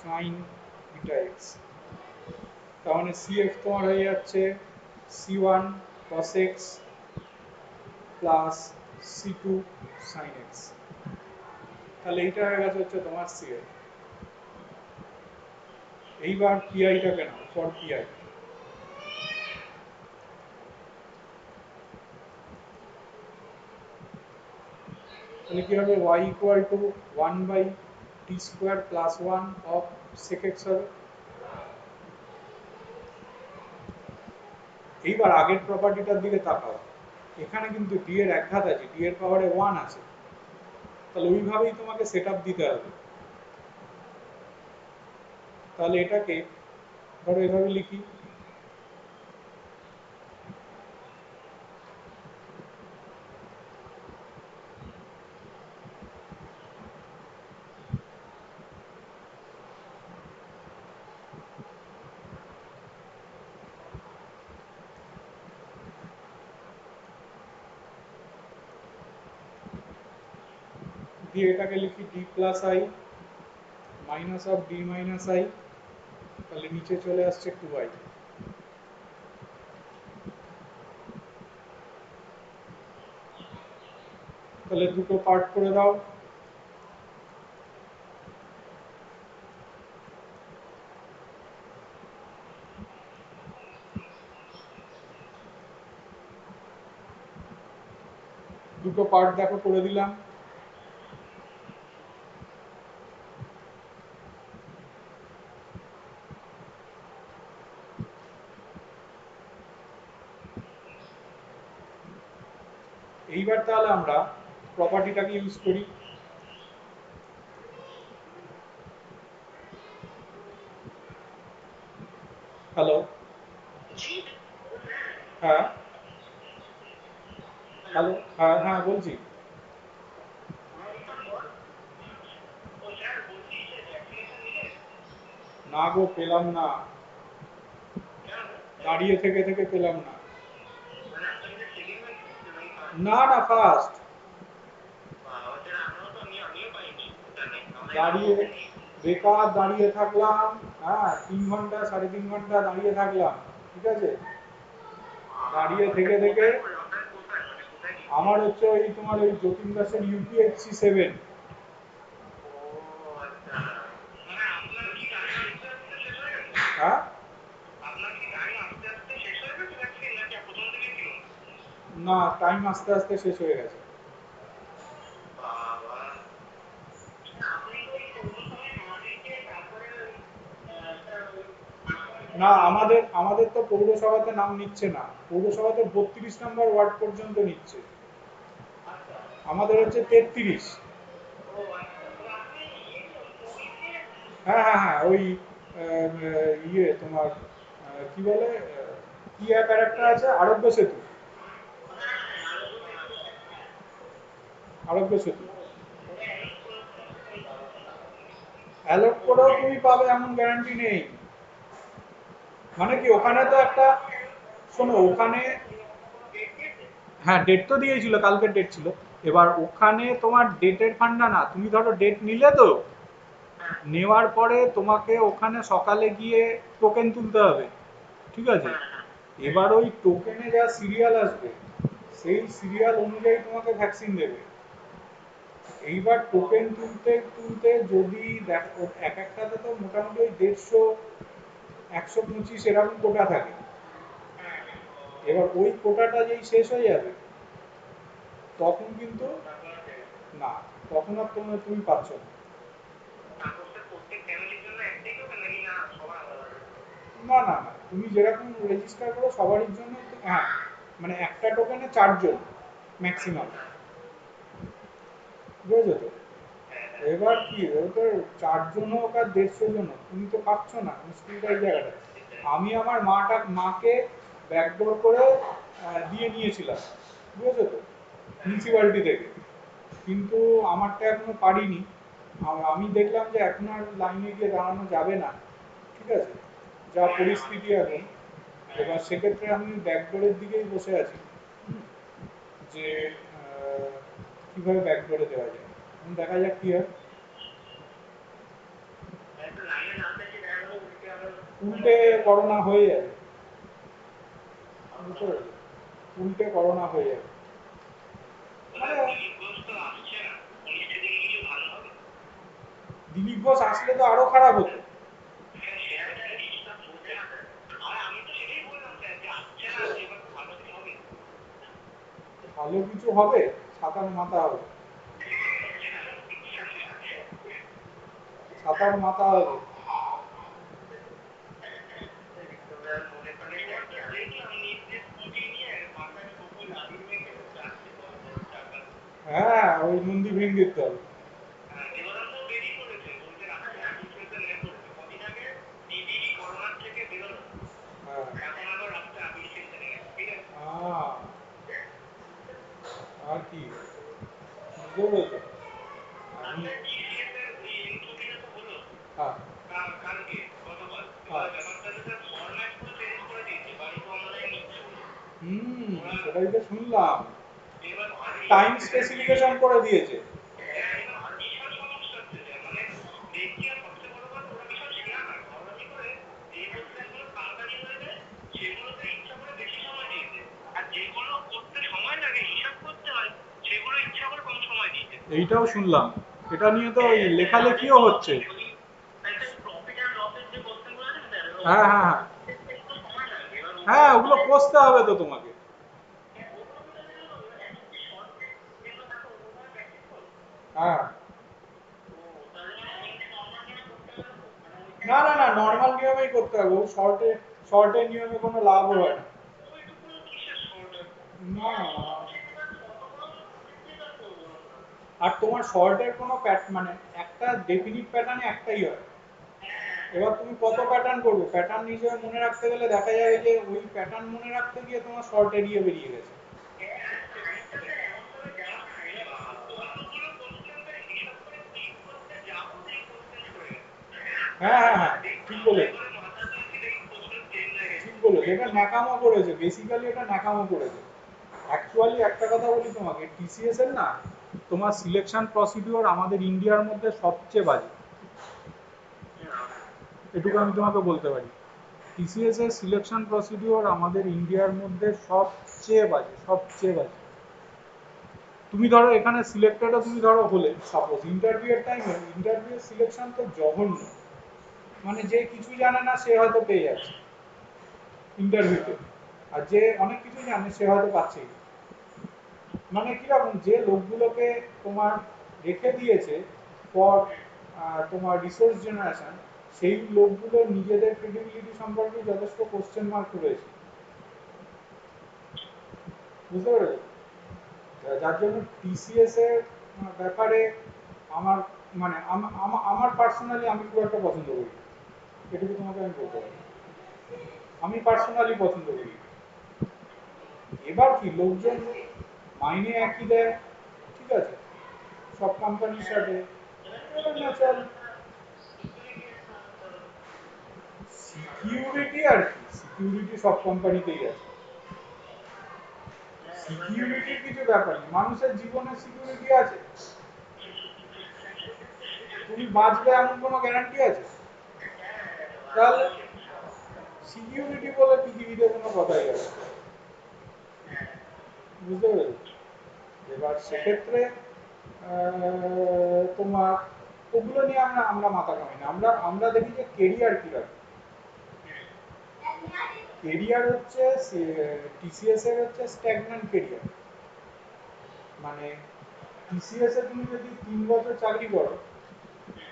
sine beta x. তার মানে CF তোমার হয়ে যাচ্ছে C1 cos x প্লাস C2 sin x। তাহলে এইটা হয়ে গেছে হচ্ছে তোমার CF। এইবার পিআইটাকে নাও, ফর পিআই তাহলে কি হবে y equal two 1/t square plus 1 of sec x হবে। এইবার আগের প্রপার্টিটার দিকে তাকাও, এখানে কিন্তু d এর এক ঘাত আছে, d এর পাওয়ারে 1 আছে, তাহলে ওইভাবেই তোমাকে সেট আপ দিতে হবে। তাহলে এটাকে ধরো এভাবে লিখি, দিয়ে এটাকে লিখি d plus I minus of d minus I, তাহলে নিচে চলে আসছে 2i। তাহলে দুটো পার্ট করে দাও, দুটো পার্ট দেখো করে দিলাম। এইবার তাহলে আমরা প্রপার্টিটাকে ইউজ করি, হ্যালো, হ্যাঁ হ্যালো, হ্যাঁ হ্যাঁ বলছি, না গো পেলাম না, দাঁড়িয়ে থেকে থেকে পেলাম না। না না ফার্স্ট দাঁড়িয়ে বেকার দাঁড়িয়ে থাকলাম, হ্যাঁ 3 ঘন্টা 3.5 ঘন্টা দাঁড়িয়ে থাকলাম, ঠিক আছে, দাঁড়িয়ে থেকে থেকে আমার হচ্ছে ওই তোমার ওই যতীন দাসের UPHC 7। হ্যাঁ না টাইম আস্তে আস্তে শেষ হয়ে গেছে। না আমাদের আমাদের তো পৌরসভাতে নাম নিচ্ছে না, পৌরসভাতে 32 নম্বর ওয়ার্ড পর্যন্ত নিচ্ছে, আমাদের হচ্ছে 33। হ্যাঁ হ্যাঁ হ্যাঁ ওই ইয়ে তোমার কি বলে কি অ্যাপ আর একটা আছে, আরোগ্য সেতু, আরোগ্য সেতু অ্যালট করেও তুমি পাবে এমন গ্যারান্টি নেই। মানে কি ওখানে তো একটা, শোনো ওখানে, হ্যাঁ ডেট তো দিয়েছিল, কালকের ডেট ছিল। এবার ওখানে তোমার ডেটের ফান্ডা না, তুমি ধরো ডেট নিলে তো, নেওয়ার পরে তোমাকে ওখানে সকালে গিয়ে টোকেন তুলতে হবে, ঠিক আছে, এবার ওই টোকেনে যা সিরিয়াল আসবে সেই সিরিয়াল অনুযায়ী তোমাকে ভ্যাকসিন দেবে। এইবার টোকেন তুলতে তুলতে যদি দেখো এক একটাতে তো মোটামুটি ওই 150 125 এরকম কোটা থাকে, এবার ওই কোটাটা যেই শেষ হয়ে যাবে তখন কিন্তু না, তখন আর তুমি পাচ্ছ না। না না না তুমি যেরকম রেজিস্টার করো সবারই জন্য, হ্যাঁ মানে একটা টোকেনে 4 জন ম্যাক্সিমাম, বুঝেছো তো, এবার কি ওটা 4 জন হোক আর 150 জন হোক তুমি তো পাচ্ছ না, মুশকিলটা এই জায়গাটা। আমি আমার মাকে ব্যাকডোর করে দিয়ে নিয়েছিলাম, বুঝেছো তো, মিউনিসিপ্যালিটি থেকে, কিন্তু আমারটা এখনো পারিনি। আমি দেখলাম যে এখন আর লাইনে গিয়ে দাঁড়ানো যাবে না, ঠিক আছে, যা পরিস্থিতি এখন, এবার সেক্ষেত্রে আমি ব্যাকডোরের দিকেই বসে আছি, যে কিভাবে ব্যাকডোরে দেওয়া যায়, দেখা যাক কি হয়। উল্টে করোনা হয়ে যাবে, বুঝতে পেরেছো? উল্টে করোনা হয়ে যাবে। মানে দিলীপ ঘোষ আসলে তো আরো খারাপ হতো। ভালো কিছু হবে, ছাতার মাথা হবে, ছাতার মাথা হবে। হ্যাঁ ওই মন্দির ভেঙে দিতে হবে। হ্যাঁ আর কি, বুঝতে পেরেছো? আমি হ্যাঁ হ্যাঁ হুম সেটাই তো শুনলাম, টাইম স্পেসিফিকেশন করে দিয়েছে। এইটাও শুনলাম, এটা নিয়ে তো ওই লেখালেখিও হচ্ছে। হ্যাঁ হ্যাঁ হ্যাঁ হ্যাঁ ওগুলো কষতে হবে তো তোমাকে। হ্যাঁ না না না নর্মাল নিয়মেই করতে হবে, ও শর্টের নিয়মে কোনো লাভ হয় না। না আর তোমার শর্টের কোনো মানে একটা ডেফিনিট প্যাটার্নে একটাই হয়, এবার তুমি কত প্যাটার্ন করবে, প্যাটার্ন নিজে মনে রাখতে গেলে দেখা যাবে যে ওই প্যাটার্ন মনে রাখতে গিয়ে তোমার শর্ট এরিয়ে বেরিয়ে গেছে। হ্যাঁ হ্যাঁ হ্যাঁ ঠিক বলে, ঠিক বলে, যেটা ন্যাকামো করেছে, বেসিক্যালি এটা ন্যাকামো করেছে। অ্যাকচুয়ালি একটা কথা বলি তোমাকে, টিসিএস এর না তোমার সিলেকশন প্রসিডিওর আমাদের ইন্ডিয়ার মধ্যে সবচেয়ে বাজে, এটুকু আমি তোমাকে বলতে পারি। টিসিএস এর সিলেকশন প্রসিডিওর আমাদের ইন্ডিয়ার মধ্যে সবচেয়ে বাজে, সবচেয়ে বাজে। তুমি ধরো এখানে সিলেক্টেডও তুমি ধরো হলে, সাপোজ ইন্টারভিউ এর টাইমে ইন্টারভিউ সিলেকশন তো জঘন্য, মানে যে কিছু জানে না সে হয়তো পেয়ে যাচ্ছে ইন্টারভিউতে, আর যে অনেক কিছু জানে সে হয়তো পাচ্ছেই না। মানে কিরকম, যে লোকগুলোকে তোমার রেখে দিয়েছে ফর তোমার রিসোর্স জেনারেশন, সেই লোকগুলো নিজেদের ক্রেডিবিলিটি সম্পর্কে যথেষ্ট কোশ্চেন মার্ক রয়েছে, বুঝতে পেরেছো? যার জন্য টিসিএস এর ব্যাপারে আমার মানে আমার পার্সোনালি আমি খুব একটা পছন্দ করি, এটুকু তোমাকে আমি বলতে পারি, আমি পার্সোনালি পছন্দ করি। এবার কি লোকজন মাইনে একই দেয়, ঠিক আছে, সব কোম্পানির সাথে, ন্যাচারাল সিকিউরিটি, আর কি সিকিউরিটি সব কোম্পানিতেই আছে, সিকিউরিটির কিছু ব্যাপার নেই, মানুষের জীবনের সিকিউরিটি আছে, তুমি বাঁচবে এমন কোনো গ্যারান্টি আছে? তাহলে সিকিউরিটি বলে পৃথিবীতে কোনো কথাই আছে, বুঝতে পেরেছো? এবার সেক্ষেত্রে তোমার ওগুলো নিয়ে আমরা আমরা মাথা কামাই না, আমরা আমরা দেখি যে কেরিয়ার কি রাখে। কেরিয়ার হচ্ছে টিসিএস এর হচ্ছে স্ট্যাগন্যান্ট কেরিয়ার, মানে টিসিএস এ তুমি যদি 3 বছর চাকরি করো,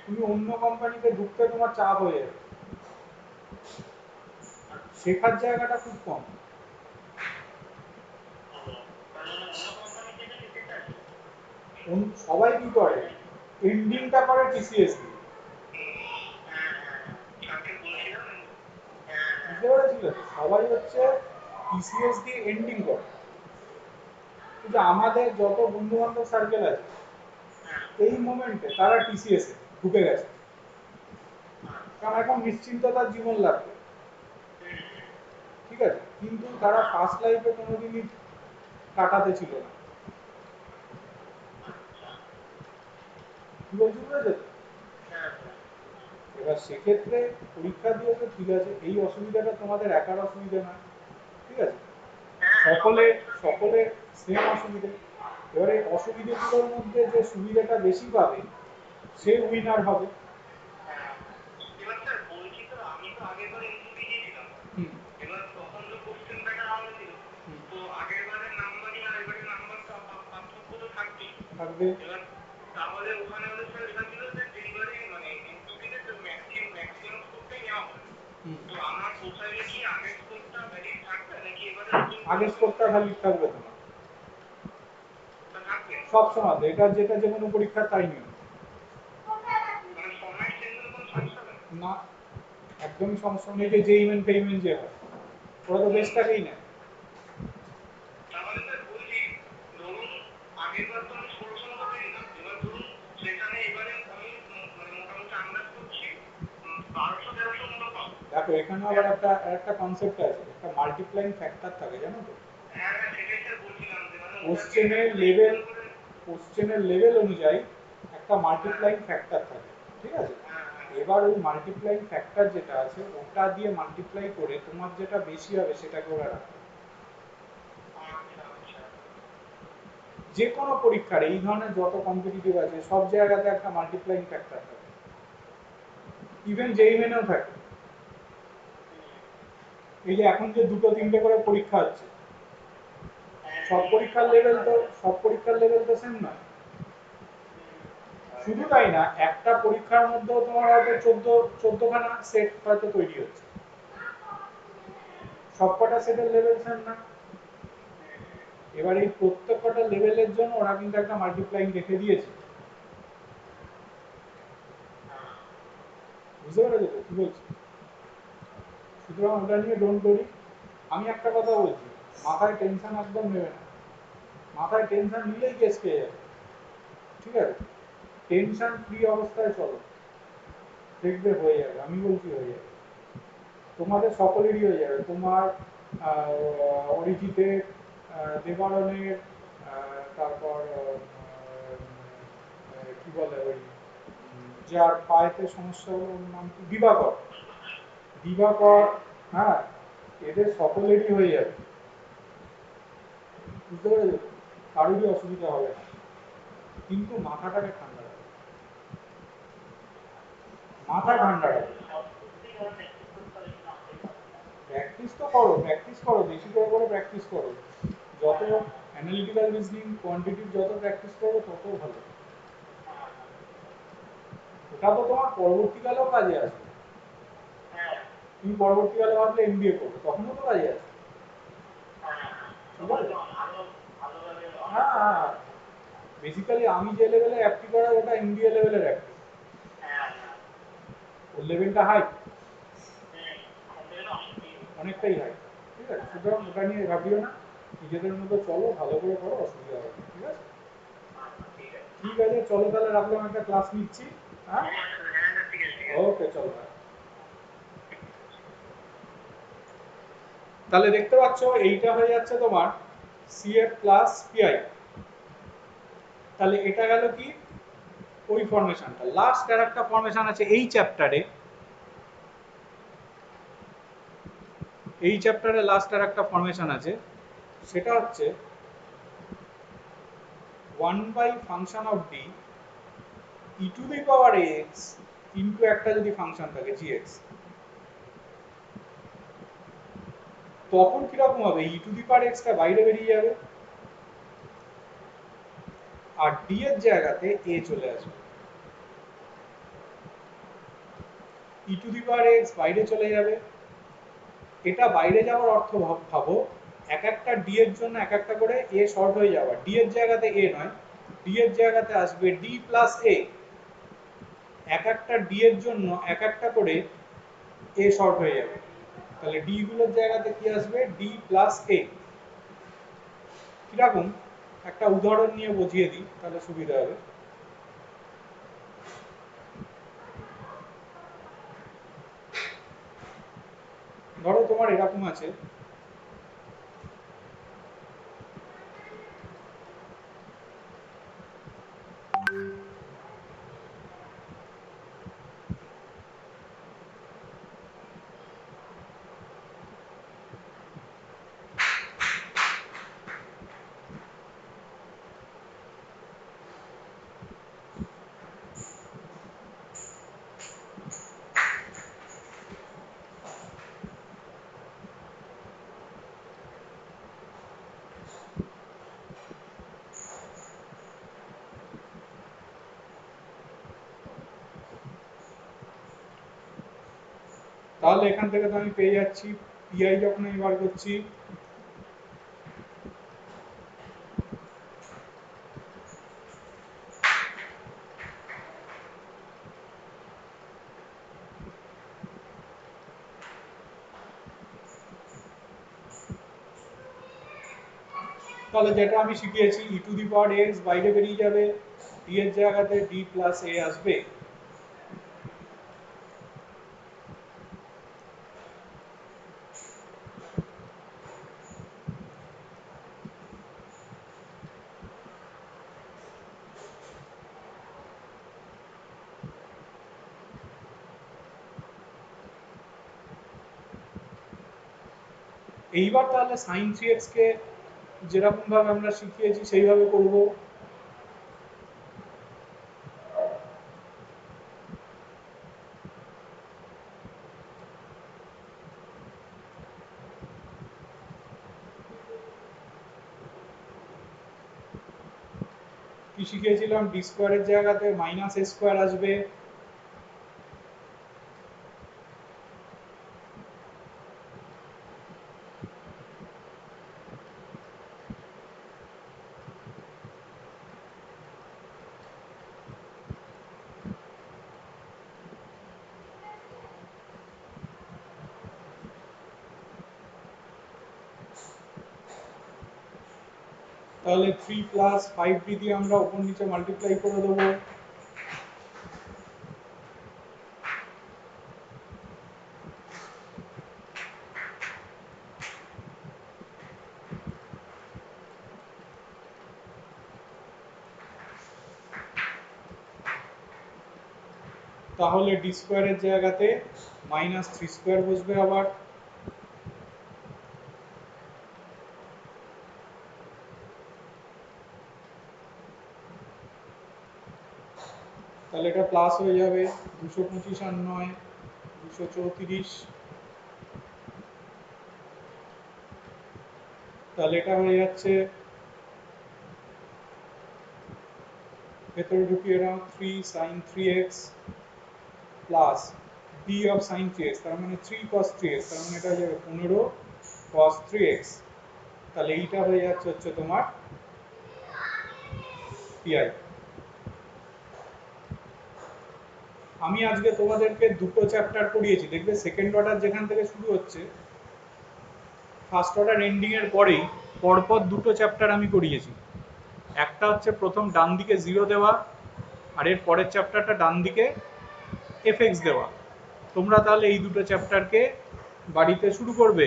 তুমি অন্য কোম্পানিতে ঢুকতে তোমার চাপ হয়ে যাবে, শেখার জায়গাটা খুব কম। সবাই কি করে, এন্ডিংটা করে টিসিএস দিয়ে, বুঝতে পেরেছিল? সবাই হচ্ছে টিসিএস দিয়ে এন্ডিং করে, কিন্তু আমাদের যত বন্ধু বান্ধব সার্কেল আছে এই মোমেন্টে তারা টিসিএস এ ঢুকে গেছে, কারণ এখন নিশ্চিন্ততার জীবন লাগবে, ঠিক আছে, কিন্তু তারা ফার্স্ট লাইফে কোনোদিনই কাটাতে ছিল না, কি বলছি বুঝেছো? এবার সেক্ষেত্রে পরীক্ষা দিয়েছে, ঠিক আছে, এই অসুবিধাটা তোমাদের একার অসুবিধা না, ঠিক আছে, সকলে সকলে সেম অসুবিধা। এবারে অসুবিধাগুলোর মধ্যে যে সুবিধাটা বেশি পাবে সে উইনার হবে। হুম, থাকবে। আগের স্কোরটা ভ্যালিড থাকবে তোমার সব সময়, এটা যেটা যে কোনো পরীক্ষার তাই নিয়ম না, একদমই সমস্যা নেই। যে ইমেন পেইমেন্ট যে হয় ওরা তো বেস্টটাকেই নেয়। দেখো এখানে আবার একটা একটা কনসেপ্ট আছে, একটা মাল্টিপ্লাইং ফ্যাক্টর থাকে, জানো তো? কোশ্চেনের লেভেল, কোশ্চেনের লেভেল অনুযায়ী একটা মাল্টিপ্লাইং ফ্যাক্টর থাকে, ঠিক আছে? এবার ওই মাল্টিপ্লাইং ফ্যাক্টর যেটা আছে ওটা দিয়ে মাল্টিপ্লাই করে তোমার যেটা বেশি হবে সেটাকে ওরা রাখে। যে কোনো পরীক্ষার এই ধরনের যত কম্পিটিটিভ আছে সব জায়গাতে একটা মাল্টিপ্লাইং ফ্যাক্টর থাকে, ইভেন যেই মেনেও থাকে। এই যে এখন যে 2-3টে করে পরীক্ষা হচ্ছে, সব পরীক্ষার লেভেল তো সেম নয়। শুধু তাই না, একটা পরীক্ষার মধ্যেও তোমার হয়তো 14খানা সেট হয়তো তৈরি হচ্ছে, সবকটা সেটের লেভেল সেম না। এবার এই প্রত্যেকটা লেভেলের জন্য ওরা কিন্তু একটা মাল্টিপ্লাইং রেখে দিয়েছে, বুঝতে পেরেছো তো কি বলছি? সুতরাং ওটা নিয়ে ডোন্ট ওয়ারি। আমি একটা কথা বলছি, মাথায় টেনশন একদম নেবে না, মাথায় টেনশন নিলেই কেস পেয়ে যাবে, ঠিক আছে? টেনশন ফ্রি অবস্থায় চলো, দেখবে হয়ে যাবে, আমি বলছি হয়ে যাবে, তোমাদের সকলেরই হয়ে যাবে, তোমার অরিজিতের, দেবারণের তারপর কি বলে ওই যার পায়েতে সমস্যা হলো ওর নাম কি, দিবাকর। দিবাকর, হ্যাঁ, এদের সকলেরই হয়ে যাবে, বুঝতে পেরেছো? কারোরই অসুবিধা হবে না, কিন্তু মাথাটাকে ঠান্ডা রাখবে, মাথা ঠান্ডা রাখবে। প্র্যাকটিস তো করো, প্র্যাকটিস করো, বেশি করে প্র্যাকটিস করো। যত অ্যানালিটিক্যাল রিজনিং কোয়ান্টিটিভ যত প্র্যাকটিস করবে তত ভালো। ওটা তো তোমার পরবর্তীকালেও কাজে আসবে। তুমি পরবর্তীকালে ভাবলে এমবিএ করবে, তখনও তো কাজে আসবে। ঠিক আছে? হ্যাঁ হ্যাঁ, বেসিক্যালি আমি যে লেভেলে অ্যাপ্টি করাই ওটা এমবিএ লেভেলের অ্যাপ্টি, ওর লেভেলটা হাই, অনেকটাই হাই। ঠিক আছে, সুতরাং ওটা নিয়ে ভাবিও না, নিজেদের মতো চলো, ভালো করে করো, অসুবিধা হবে না। ঠিক আছে, ঠিক আছে, চলো তাহলে রাখলাম, একটা ক্লাস নিচ্ছি। হ্যাঁ, ওকে, চলো। তাহলে দেখতে পাচ্ছ এইটা হয়ে যাচ্ছে তোমার সিএফ প্লাস পিআই। তাহলে এটা গেল কি ওই ফরমেশনটা। লাস্ট আর একটা ফরমেশন আছে এই চ্যাপ্টারে, এই চ্যাপ্টারে লাস্ট আর একটা ফরমেশন আছে, সেটা হচ্ছে 1 function of D E to the power x into একটা যদি ফাংশন থাকে জিএক্স, তখন কিরকম হবে, ই টু দি পাওয়ার এক্সটা বাইরে বেরিয়ে যাবে আর ডি এর জায়গাতে এ চলে আসবে। ই টু দি পাওয়ার এক্স বাইরে চলে যাবে, এটা বাইরে যাওয়ার অর্থ ভাবো এক একটা ডি এর জন্য এক একটা করে এ শর্ট হয়ে যাওয়া, ডি এর জায়গাতে এ নয়, ডি এর জায়গাতে আসবে ডি প্লাস এ, এক একটা ডি এর জন্য এক একটা করে এ শর্ট হয়ে যাবে। তাহলে ডি গুলোর জায়গাতে কি আসবে, ডি প্লাস এ। কিরকম, একটা উদাহরণ নিয়ে বুঝিয়ে দিই তাহলে সুবিধা হবে। ধরো তোমার এরকম আছে, তাহলে এখান থেকে তো আমি পেয়ে যাচ্ছি পিআই যখন আমি বার করছি, তাহলে যেটা আমি শিখিয়েছি ই টু দি পাওয়ার এক্স বাইরে বেরিয়ে যাবে, ডি এর জায়গাতে ডি প্লাস এ আসবে। এইবার তাহলে সাইন থ্রি এক্স কে যেরকম ভাবে আমরা শিখিয়েছি সেইভাবে করব। কি শিখিয়েছিলাম, ডি স্কোয়ারের জায়গাতে মাইনাস এ স্কোয়ার আসবে, তাহলে 3 প্লাস 5d দিয়ে আমরা উপর নিচে মাল্টিপ্লাই করে দেবো, তাহলে ডি স্কোয়ারের জায়গাতে মাইনাস থ্রি স্কোয়ার বসবে আবার। তাহলে এটা প্লাস হয়ে যাবে 225 আর 9 234। তাহলে এটা হয়ে যাচ্ছে ভেতরে ঢুকিয়ে দাও 3 sin 3x plus b of sin 3x, তার মানে 3 cos 3x, তার মানে এটা হয়ে যাবে 15 cos 3x। তাহলে এইটা হয়ে যাচ্ছে হচ্ছে তোমার পিআই। আমি আজকে তোমাদেরকে দুটো চ্যাপ্টার পড়িয়েছি, দেখবে সেকেন্ড অর্ডার যেখান থেকে শুরু হচ্ছে ফার্স্ট অর্ডার এন্ডিং এর পরেই পরপর দুটো চ্যাপ্টার আমি করিয়েছি। একটা হচ্ছে প্রথম ডান দিকে জিরো দেওয়া, আর এর পরের চ্যাপ্টারটা ডান দিকে এফএক্স দেওয়া। তোমরা তাহলে এই দুটো চ্যাপ্টারকে বাড়িতে শুরু করবে।